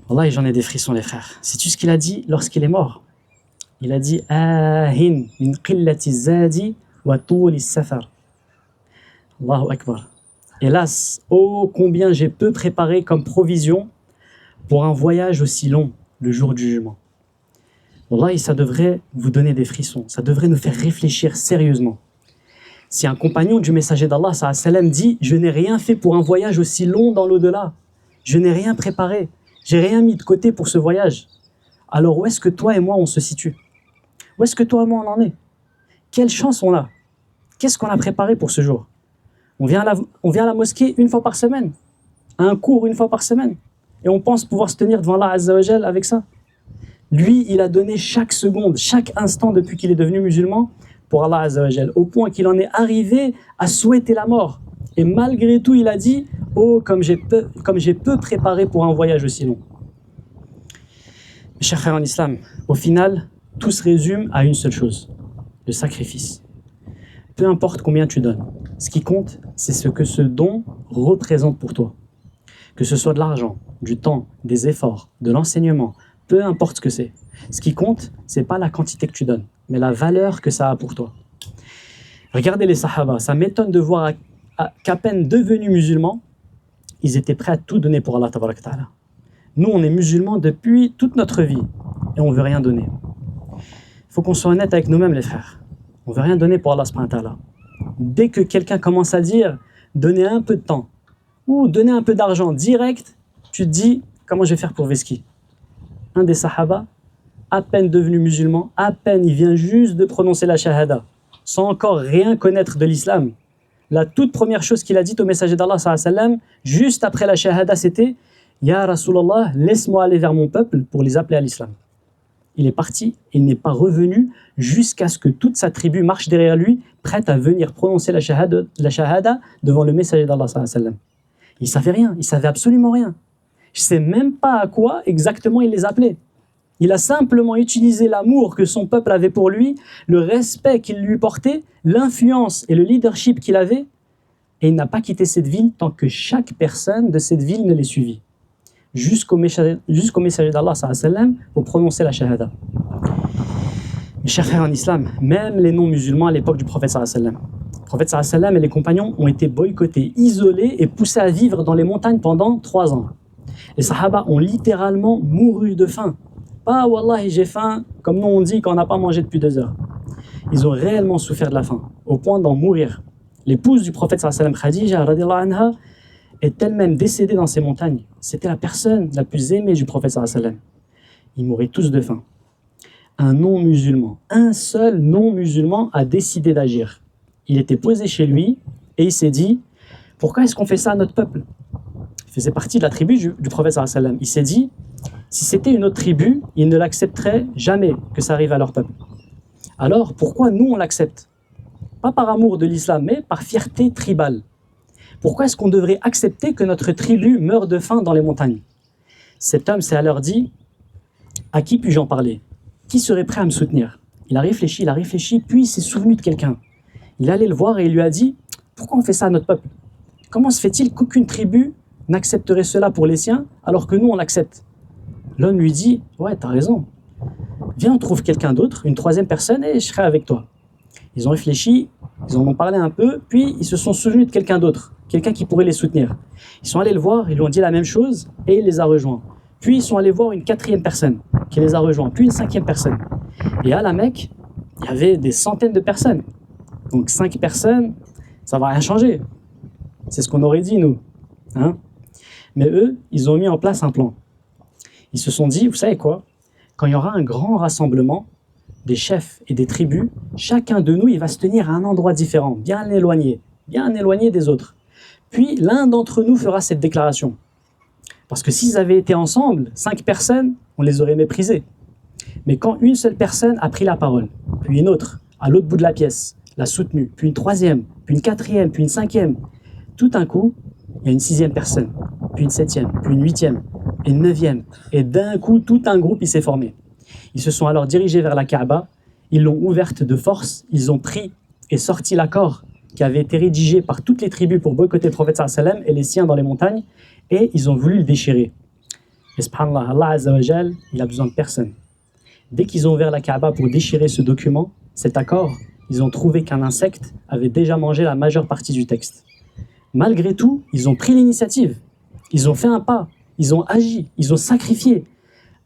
Speaker 1: Wallah, j'en ai des frissons, les frères. Sais-tu ce qu'il a dit lorsqu'il est mort? Il a dit « Ahin min qillati zadi wa touli safar » Allahu Akbar. Hélas, oh combien j'ai peu préparé comme provision pour un voyage aussi long, le jour du jugement. Wallah, ça devrait vous donner des frissons, ça devrait nous faire réfléchir sérieusement. Si un compagnon du messager d'Allah sallallahu alayhi wa sallam dit « Je n'ai rien fait pour un voyage aussi long dans l'au-delà, je n'ai rien préparé, j'ai rien mis de côté pour ce voyage », alors où est-ce que toi et moi on se situe? Où est-ce que toi et moi on en est? Quelle chance on a? Qu'est-ce qu'on a préparé pour ce jour? On vient à la mosquée une fois par semaine, à un cours une fois par semaine, et on pense pouvoir se tenir devant Allah Azza wa Jal avec ça. Lui, il a donné chaque seconde, chaque instant depuis qu'il est devenu musulman pour Allah Azza wa Jal, au point qu'il en est arrivé à souhaiter la mort. Et malgré tout, il a dit « Oh, comme j'ai peu préparé pour un voyage aussi long ». Mes chers frères en islam, au final, tout se résume à une seule chose, le sacrifice. Peu importe combien tu donnes, ce qui compte, c'est ce que ce don représente pour toi. Que ce soit de l'argent, du temps, des efforts, de l'enseignement, peu importe ce que c'est. Ce qui compte, c'est pas la quantité que tu donnes, mais la valeur que ça a pour toi. Regardez les sahaba, ça m'étonne de voir qu'à peine devenus musulmans, ils étaient prêts à tout donner pour Allah tabaraka ta'ala. Nous, on est musulmans depuis toute notre vie et on veut rien donner. Il faut qu'on soit honnête avec nous-mêmes, les frères. On veut rien donner pour Allah subhanahu wa ta'ala. Dès que quelqu'un commence à dire « donnez un peu de temps » ou « donnez un peu d'argent » direct, tu te dis « comment je vais faire pour Veski ?» Un des sahaba, à peine devenu musulman, à peine il vient juste de prononcer la shahada, sans encore rien connaître de l'islam. La toute première chose qu'il a dite au messager d'Allah sallallahu alayhi wa sallam, juste après la shahada, c'était « Ya Rasulallah, laisse-moi aller vers mon peuple pour les appeler à l'islam ». Il est parti, il n'est pas revenu jusqu'à ce que toute sa tribu marche derrière lui, prête à venir prononcer la shahada devant le messager d'Allah sallallahu alayhi wa sallam. Il ne savait rien, il ne savait absolument rien. Je ne sais même pas à quoi exactement il les appelait. Il a simplement utilisé l'amour que son peuple avait pour lui, le respect qu'il lui portait, l'influence et le leadership qu'il avait, et il n'a pas quitté cette ville tant que chaque personne de cette ville ne l'ait suivi. Jusqu'au messager d'Allah pour prononcer la shahada. Mes chers frères en islam, même les non-musulmans à l'époque du prophète sallam, le prophète sallam et les compagnons ont été boycottés, isolés et poussés à vivre dans les montagnes pendant 3 ans. Les sahaba ont littéralement mouru de faim. Pas wallahi j'ai faim, comme nous on dit quand on n'a pas mangé depuis 2 heures. Ils ont réellement souffert de la faim, au point d'en mourir. L'épouse du prophète sallam, Khadija radhiyallahu anha, est elle-même décédée dans ces montagnes. C'était la personne la plus aimée du prophète sallam. Ils mouraient tous de faim. Un non-musulman, un seul non-musulman a décidé d'agir. Il était posé chez lui et il s'est dit « Pourquoi est-ce qu'on fait ça à notre peuple ?» Il faisait partie de la tribu du prophète sallallahu alayhi wa sallam. Il s'est dit « Si c'était une autre tribu, ils ne l'accepteraient jamais que ça arrive à leur peuple. Alors pourquoi nous on l'accepte ? Pas par amour de l'islam, mais par fierté tribale. Pourquoi est-ce qu'on devrait accepter que notre tribu meure de faim dans les montagnes ?» Cet homme s'est alors dit « À qui puis-je en parler ? Qui serait prêt à me soutenir ?» Il a réfléchi, puis il s'est souvenu de quelqu'un. Il allait le voir et il lui a dit « Pourquoi on fait ça à notre peuple ? Comment se fait-il qu'aucune tribu n'accepterait cela pour les siens alors que nous on l'accepte ?» L'homme lui dit « Ouais, t'as raison. Viens, on trouve quelqu'un d'autre, une troisième personne et je serai avec toi. » Ils ont réfléchi, ils en ont parlé un peu, puis ils se sont souvenus de quelqu'un d'autre, quelqu'un qui pourrait les soutenir. Ils sont allés le voir, ils lui ont dit la même chose et il les a rejoints. Puis ils sont allés voir une 4e personne qui les a rejoints, puis une 5e personne. Et à la Mecque, il y avait des centaines de personnes. Donc 5 personnes, ça ne va rien changer. C'est ce qu'on aurait dit, nous. Hein? Mais eux, ils ont mis en place un plan. Ils se sont dit, vous savez quoi ? Quand il y aura un grand rassemblement des chefs et des tribus, chacun de nous, il va se tenir à un endroit différent, bien éloigné des autres. Puis l'un d'entre nous fera cette déclaration. Parce que s'ils avaient été ensemble, 5 personnes, on les aurait méprisés. Mais quand une seule personne a pris la parole, puis une autre, à l'autre bout de la pièce, l'a soutenue, puis une 3e, puis une 4e, puis une 5e, tout d'un coup, il y a une 6e personne, puis une 7e, puis une 8e, et une 9e. Et d'un coup, tout un groupe il s'est formé. Ils se sont alors dirigés vers la Kaaba, ils l'ont ouverte de force, ils ont pris et sorti l'accord qui avait été rédigé par toutes les tribus pour boycotter le prophète sallam et les siens dans les montagnes, et ils ont voulu le déchirer. Et subhanallah, Allah Azza wa Jal, il a besoin de personne. Dès qu'ils ont ouvert la Kaaba pour déchirer ce document, cet accord, ils ont trouvé qu'un insecte avait déjà mangé la majeure partie du texte. Malgré tout, ils ont pris l'initiative, ils ont fait un pas, ils ont agi, ils ont sacrifié,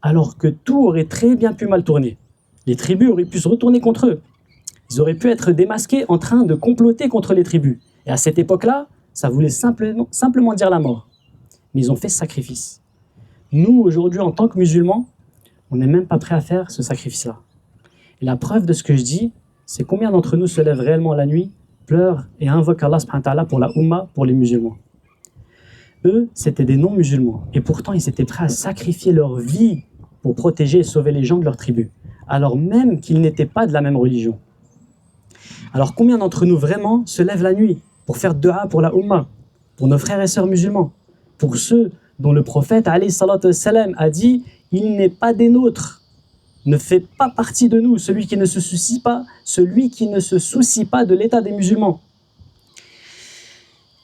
Speaker 1: alors que tout aurait très bien pu mal tourner. Les tribus auraient pu se retourner contre eux. Ils auraient pu être démasqués en train de comploter contre les tribus. Et à cette époque-là, ça voulait simplement dire la mort. Mais ils ont fait ce sacrifice. Nous, aujourd'hui, en tant que musulmans, on n'est même pas prêt à faire ce sacrifice-là. Et la preuve de ce que je dis, c'est combien d'entre nous se lèvent réellement la nuit, pleurent et invoquent Allah subhanahu wa ta'ala pour la Ummah, pour les musulmans. Eux, c'était des non-musulmans. Et pourtant, ils étaient prêts à sacrifier leur vie pour protéger et sauver les gens de leur tribu, alors même qu'ils n'étaient pas de la même religion. Alors combien d'entre nous vraiment se lèvent la nuit pour faire dua pour la Ummah, pour nos frères et sœurs musulmans, pour ceux dont le prophète alayhi salatu wassalam a dit « Il n'est pas des nôtres, ne fait pas partie de nous, celui qui ne se soucie pas de l'état des musulmans. »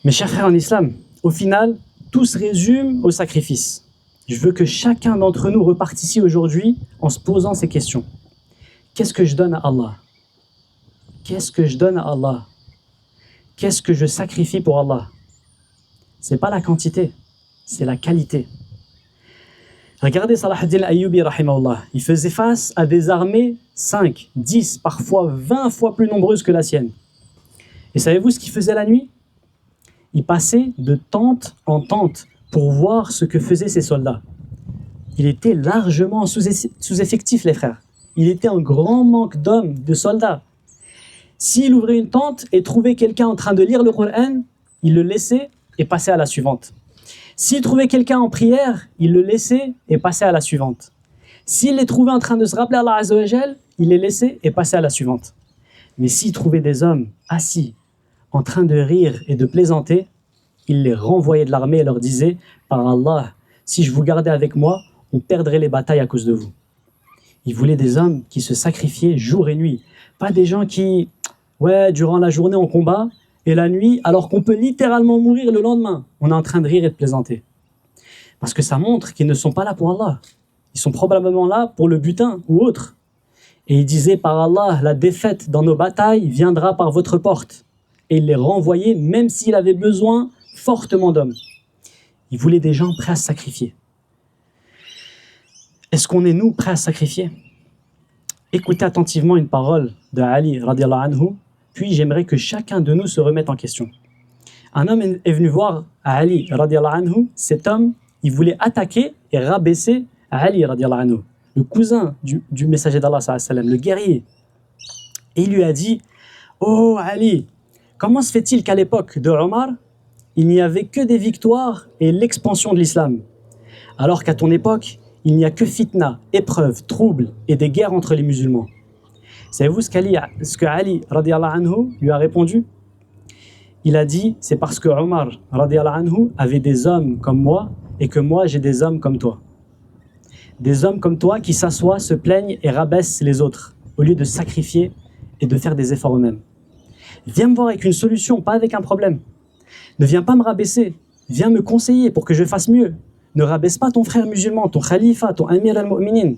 Speaker 1: Mes chers frères en islam, au final, tout se résume au sacrifice. Je veux que chacun d'entre nous reparte ici aujourd'hui en se posant ces questions. Qu'est-ce que je donne à Allah ? Qu'est-ce que je donne à Allah ? Qu'est-ce que je sacrifie pour Allah ? Ce n'est pas la quantité, c'est la qualité. Regardez Salah ad-Din al-Ayyubi, rahimahullah. Il faisait face à des armées 5, 10, parfois 20 fois plus nombreuses que la sienne. Et savez-vous ce qu'il faisait la nuit ? Il passait de tente en tente pour voir ce que faisaient ces soldats. Il était largement sous-effectif, les frères. Il était en grand manque d'hommes, de soldats. S'il ouvrait une tente et trouvait quelqu'un en train de lire le Coran, il le laissait et passait à la suivante. S'il trouvait quelqu'un en prière, il le laissait et passait à la suivante. S'il les trouvait en train de se rappeler Allah Azza wa Jal, il les laissait et passait à la suivante. Mais s'il trouvait des hommes assis, en train de rire et de plaisanter, il les renvoyait de l'armée et leur disait « Par Allah, si je vous gardais avec moi, on perdrait les batailles à cause de vous. » Il voulait des hommes qui se sacrifiaient jour et nuit, pas des gens qui, durant la journée on combat, et la nuit, alors qu'on peut littéralement mourir le lendemain, on est en train de rire et de plaisanter. Parce que ça montre qu'ils ne sont pas là pour Allah. Ils sont probablement là pour le butin ou autre. Et il disait, par Allah, la défaite dans nos batailles viendra par votre porte. Et il les renvoyait, même s'il avait besoin fortement d'hommes. Il voulait des gens prêts à se sacrifier. Est-ce qu'on est, nous, prêts à sacrifier? Écoutez attentivement une parole de Ali, radiallahu anhu, puis j'aimerais que chacun de nous se remette en question. Un homme est venu voir Ali, radiallahu anhu. Cet homme, il voulait attaquer et rabaisser Ali, radiallahu anhu, le cousin du messager d'Allah, le guerrier. Et il lui a dit, « Oh Ali, comment se fait-il qu'à l'époque de Omar, il n'y avait que des victoires et l'expansion de l'islam, alors qu'à ton époque, il n'y a que fitna, épreuves, troubles et des guerres entre les musulmans. » Savez-vous ce que Ali radiallahu anhu lui a répondu? Il a dit, c'est parce que Omar radiallahu anhu avait des hommes comme moi et que moi j'ai des hommes comme toi. Des hommes comme toi qui s'assoient, se plaignent et rabaissent les autres au lieu de sacrifier et de faire des efforts eux-mêmes. Viens me voir avec une solution, pas avec un problème. Ne viens pas me rabaisser, viens me conseiller pour que je fasse mieux. Ne rabaisse pas ton frère musulman, ton khalifa, ton amir al-mu'minin.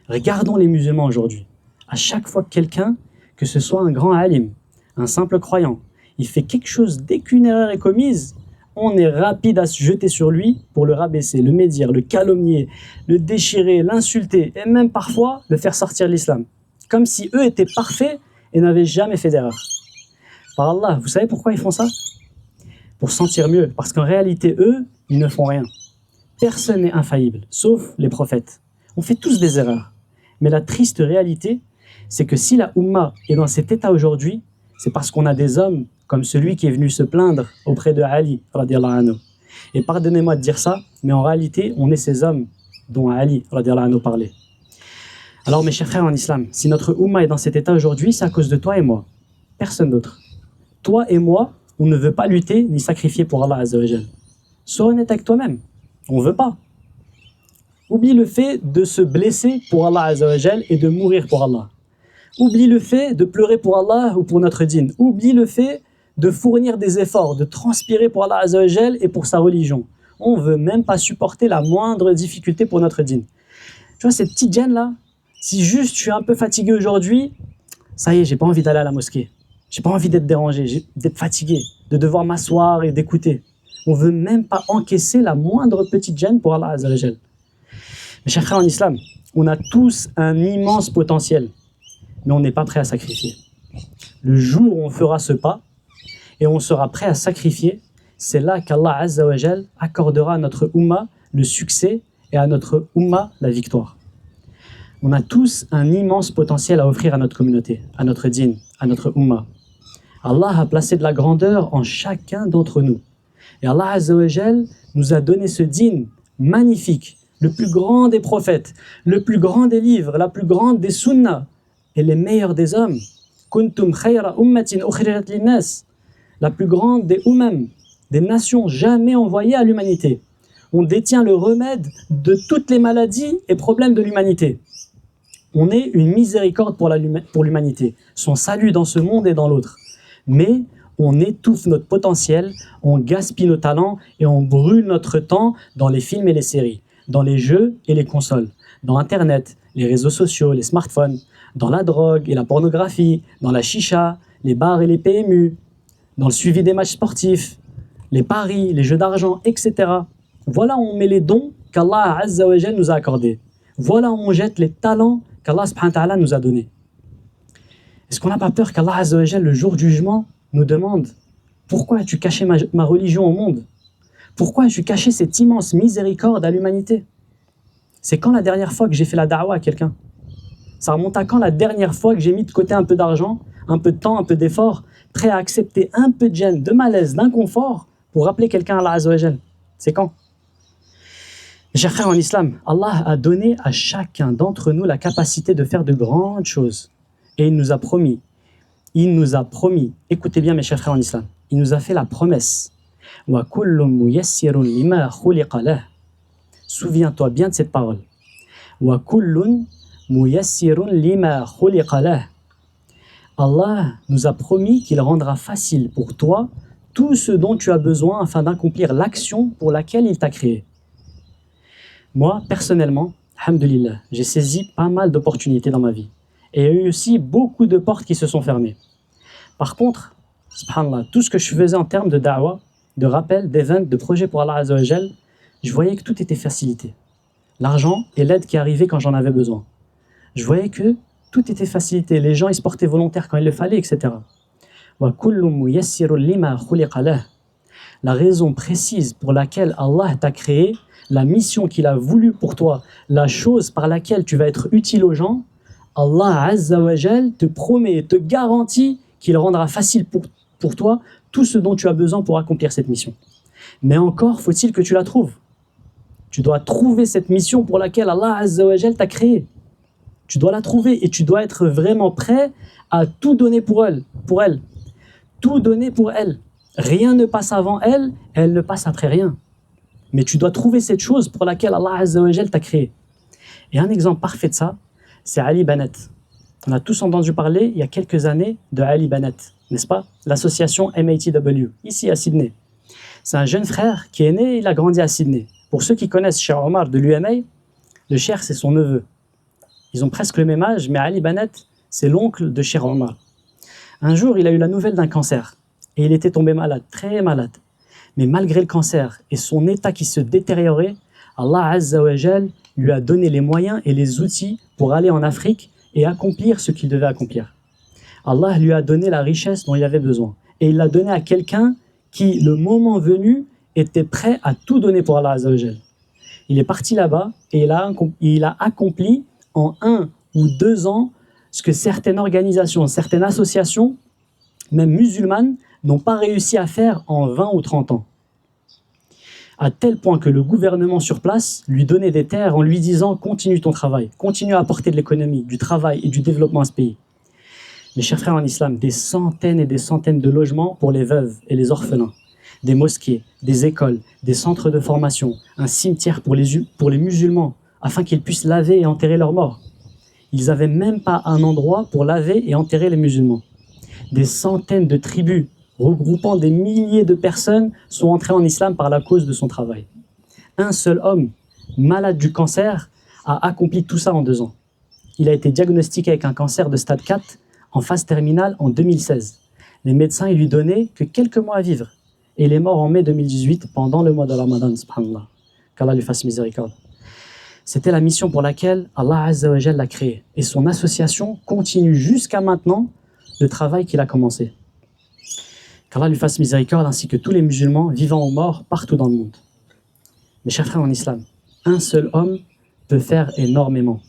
Speaker 1: Regardons les musulmans aujourd'hui. À chaque fois que quelqu'un, que ce soit un grand alim, un simple croyant, il fait quelque chose dès qu'une erreur est commise, on est rapide à se jeter sur lui pour le rabaisser, le médire, le calomnier, le déchirer, l'insulter et même parfois le faire sortir de l'islam. Comme si eux étaient parfaits et n'avaient jamais fait d'erreur. Par Allah, vous savez pourquoi ils font ça? Pour se sentir mieux, parce qu'en réalité, eux, ils ne font rien. Personne n'est infaillible, sauf les prophètes. On fait tous des erreurs. Mais la triste réalité, c'est que si la Oumma est dans cet état aujourd'hui, c'est parce qu'on a des hommes comme celui qui est venu se plaindre auprès de Ali, radiallahu anhu. Et pardonnez-moi de dire ça, mais en réalité, on est ces hommes dont Ali, radiallahu anhu, parlait. Alors mes chers frères en islam, si notre Oumma est dans cet état aujourd'hui, c'est à cause de toi et moi. Personne d'autre. Toi et moi, on ne veut pas lutter ni sacrifier pour Allah Azza wa Jal. Sois honnête avec toi-même. On ne veut pas. Oublie le fait de se blesser pour Allah Azza wa Jal et de mourir pour Allah. Oublie le fait de pleurer pour Allah ou pour notre dîn. Oublie le fait de fournir des efforts, de transpirer pour Allah Azza wa Jal et pour sa religion. On ne veut même pas supporter la moindre difficulté pour notre dîn. Tu vois, cette petite gêne là, si juste je suis un peu fatigué aujourd'hui, ça y est, j'ai pas envie d'aller à la mosquée. J'ai pas envie d'être dérangé, d'être fatigué, de devoir m'asseoir et d'écouter. On veut même pas encaisser la moindre petite gêne pour Allah Azza wa Jal. Mes chers frères en islam, on a tous un immense potentiel, mais on n'est pas prêt à sacrifier. Le jour où on fera ce pas et on sera prêt à sacrifier, c'est là qu'Allah Azza wa Jal accordera à notre Ummah le succès et à notre Ummah la victoire. On a tous un immense potentiel à offrir à notre communauté, à notre dîn, à notre Ummah. Allah a placé de la grandeur en chacun d'entre nous. Et Allah Azza wa Jal nous a donné ce dîn magnifique, le plus grand des prophètes, le plus grand des livres, la plus grande des sunnas et les meilleurs des hommes. Kuntum khayra ummatin ukhrijat linnas, la plus grande des ummam, des nations jamais envoyées à l'humanité. On détient le remède de toutes les maladies et problèmes de l'humanité. On est une miséricorde pour l'humanité, son salut dans ce monde et dans l'autre. Mais on étouffe notre potentiel, on gaspille nos talents et on brûle notre temps dans les films et les séries, dans les jeux et les consoles, dans Internet, les réseaux sociaux, les smartphones, dans la drogue et la pornographie, dans la chicha, les bars et les PMU, dans le suivi des matchs sportifs, les paris, les jeux d'argent, etc. Voilà où on met les dons qu'Allah Azza wa Jal nous a accordés. Voilà où on jette les talents qu'Allah subhanahu wa ta'ala nous a donnés. Est-ce qu'on n'a pas peur qu'Allah Azza wa Jal, le jour du jugement, nous demande « Pourquoi as-tu caché ma religion au monde? Pourquoi as-tu caché cette immense miséricorde à l'humanité ?» C'est quand la dernière fois que j'ai fait la da'wah à quelqu'un? Ça remonte à quand la dernière fois que j'ai mis de côté un peu d'argent, un peu de temps, un peu d'effort, prêt à accepter un peu de gêne, de malaise, d'inconfort pour rappeler quelqu'un à Allah Azza wa Jal? C'est quand? Mes chers frères en islam, Allah a donné à chacun d'entre nous la capacité de faire de grandes choses. Et il nous a promis, écoutez bien mes chers frères en islam, il nous a fait la promesse وَكُلٌّ مُيَسِّرٌ لِمَا خُلِقَ لَهُ. Souviens-toi bien de cette parole. وَكُلٌّ مُيَسِّرٌ لِمَا خُلِقَ لَهُ. Allah nous a promis qu'il rendra facile pour toi tout ce dont tu as besoin afin d'accomplir l'action pour laquelle il t'a créé. Moi, personnellement, alhamdoulilah, j'ai saisi pas mal d'opportunités dans ma vie. Et il y a eu aussi beaucoup de portes qui se sont fermées. Par contre, subhanallah, tout ce que je faisais en termes de da'wah, de rappel, d'événements, de projets pour Allah Azza wa Jal, je voyais que tout était facilité. L'argent et l'aide qui arrivaient quand j'en avais besoin. Je voyais que tout était facilité. Les gens, ils se portaient volontaires quand il le fallait, etc. La raison précise pour laquelle Allah t'a créé, la mission qu'il a voulu pour toi, la chose par laquelle tu vas être utile aux gens, Allah Azza wa Jal te promet, te garantit qu'il rendra facile pour toi tout ce dont tu as besoin pour accomplir cette mission. Mais encore faut-il que tu la trouves. Tu dois trouver cette mission pour laquelle Allah Azza wa Jal t'a créé. Tu dois la trouver et tu dois être vraiment prêt à tout donner pour elle. Tout donner pour elle. Rien ne passe avant elle, elle ne passe après rien. Mais tu dois trouver cette chose pour laquelle Allah Azza wa Jal t'a créé. Et un exemple parfait de ça, c'est Ali Bennett. On a tous entendu parler il y a quelques années de Ali Bennett, n'est-ce pas? L'association MATW, ici à Sydney. C'est un jeune frère qui est né, il a grandi à Sydney. Pour ceux qui connaissent Cheikh Omar de l'UMA, le Cheikh c'est son neveu. Ils ont presque le même âge, mais Ali Bennett, c'est l'oncle de Cheikh Omar. Un jour, il a eu la nouvelle d'un cancer. Et il était tombé malade, très malade. Mais malgré le cancer et son état qui se détériorait, Allah Azza wa Jal lui a donné les moyens et les outils pour aller en Afrique et accomplir ce qu'il devait accomplir. Allah lui a donné la richesse dont il avait besoin. Et il l'a donné à quelqu'un qui, le moment venu, était prêt à tout donner pour Allah Azza wa Jal. Il est parti là-bas et il a accompli en 1 ou 2 ans ce que certaines organisations, certaines associations, même musulmanes, n'ont pas réussi à faire en 20 ou 30 ans. À tel point que le gouvernement sur place lui donnait des terres en lui disant « Continue ton travail, continue à apporter de l'économie, du travail et du développement à ce pays. » Mes chers frères en islam, des centaines et des centaines de logements pour les veuves et les orphelins, des mosquées, des écoles, des centres de formation, un cimetière pour les musulmans, afin qu'ils puissent laver et enterrer leurs morts. Ils n'avaient même pas un endroit pour laver et enterrer les musulmans. Des centaines de tribus regroupant des milliers de personnes sont entrées en islam par la cause de son travail. Un seul homme, malade du cancer, a accompli tout ça en 2 ans. Il a été diagnostiqué avec un cancer de stade 4 en phase terminale en 2016. Les médecins ils lui donnaient que quelques mois à vivre. Et il est mort en mai 2018 pendant le mois de Ramadan, subhanallah. Qu'Allah lui fasse miséricorde. C'était la mission pour laquelle Allah Azza wa Jal l'a créé. Et son association continue jusqu'à maintenant le travail qu'il a commencé. Qu'Allah lui fasse miséricorde ainsi que tous les musulmans vivant ou morts partout dans le monde. Mes chers frères en islam, un seul homme peut faire énormément.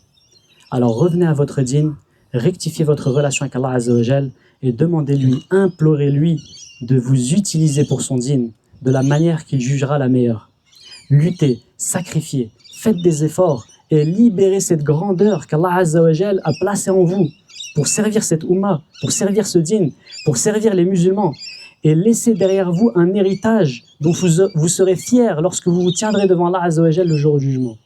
Speaker 1: Alors revenez à votre dîn, rectifiez votre relation avec Allah Azza wa Jal et demandez-lui, implorez-lui de vous utiliser pour son dîn de la manière qu'il jugera la meilleure. Luttez, sacrifiez, faites des efforts et libérez cette grandeur qu'Allah Azza wa Jal a placée en vous pour servir cette Ummah, pour servir ce dîn, pour servir les musulmans et laissez derrière vous un héritage dont vous serez fiers lorsque vous vous tiendrez devant Allah Azza wa Jal le jour du jugement.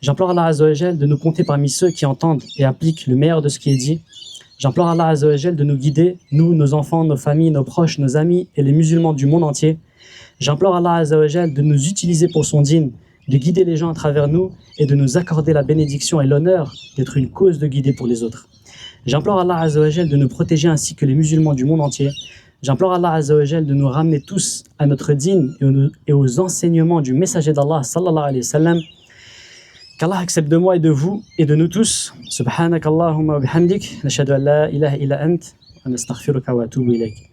Speaker 1: J'implore Allah Azza wa Jal de nous compter parmi ceux qui entendent et appliquent le meilleur de ce qui est dit. J'implore Allah Azza wa Jal de nous guider, nous, nos enfants, nos familles, nos proches, nos amis et les musulmans du monde entier. J'implore Allah Azza wa Jal de nous utiliser pour son dîn, de guider les gens à travers nous et de nous accorder la bénédiction et l'honneur d'être une cause de guider pour les autres. J'implore Allah Azza wa Jal de nous protéger ainsi que les musulmans du monde entier. J'implore Allah Azza wa Jal de nous ramener tous à notre dîn et aux enseignements du messager d'Allah sallallahu alayhi wa sallam. Qu'Allah accepte de moi et de vous et de nous tous. Subhanakallahumma wa bihamdik, nashhadu an la ilaha illa ant, wa nastaghfiruka wa atubu ilayk.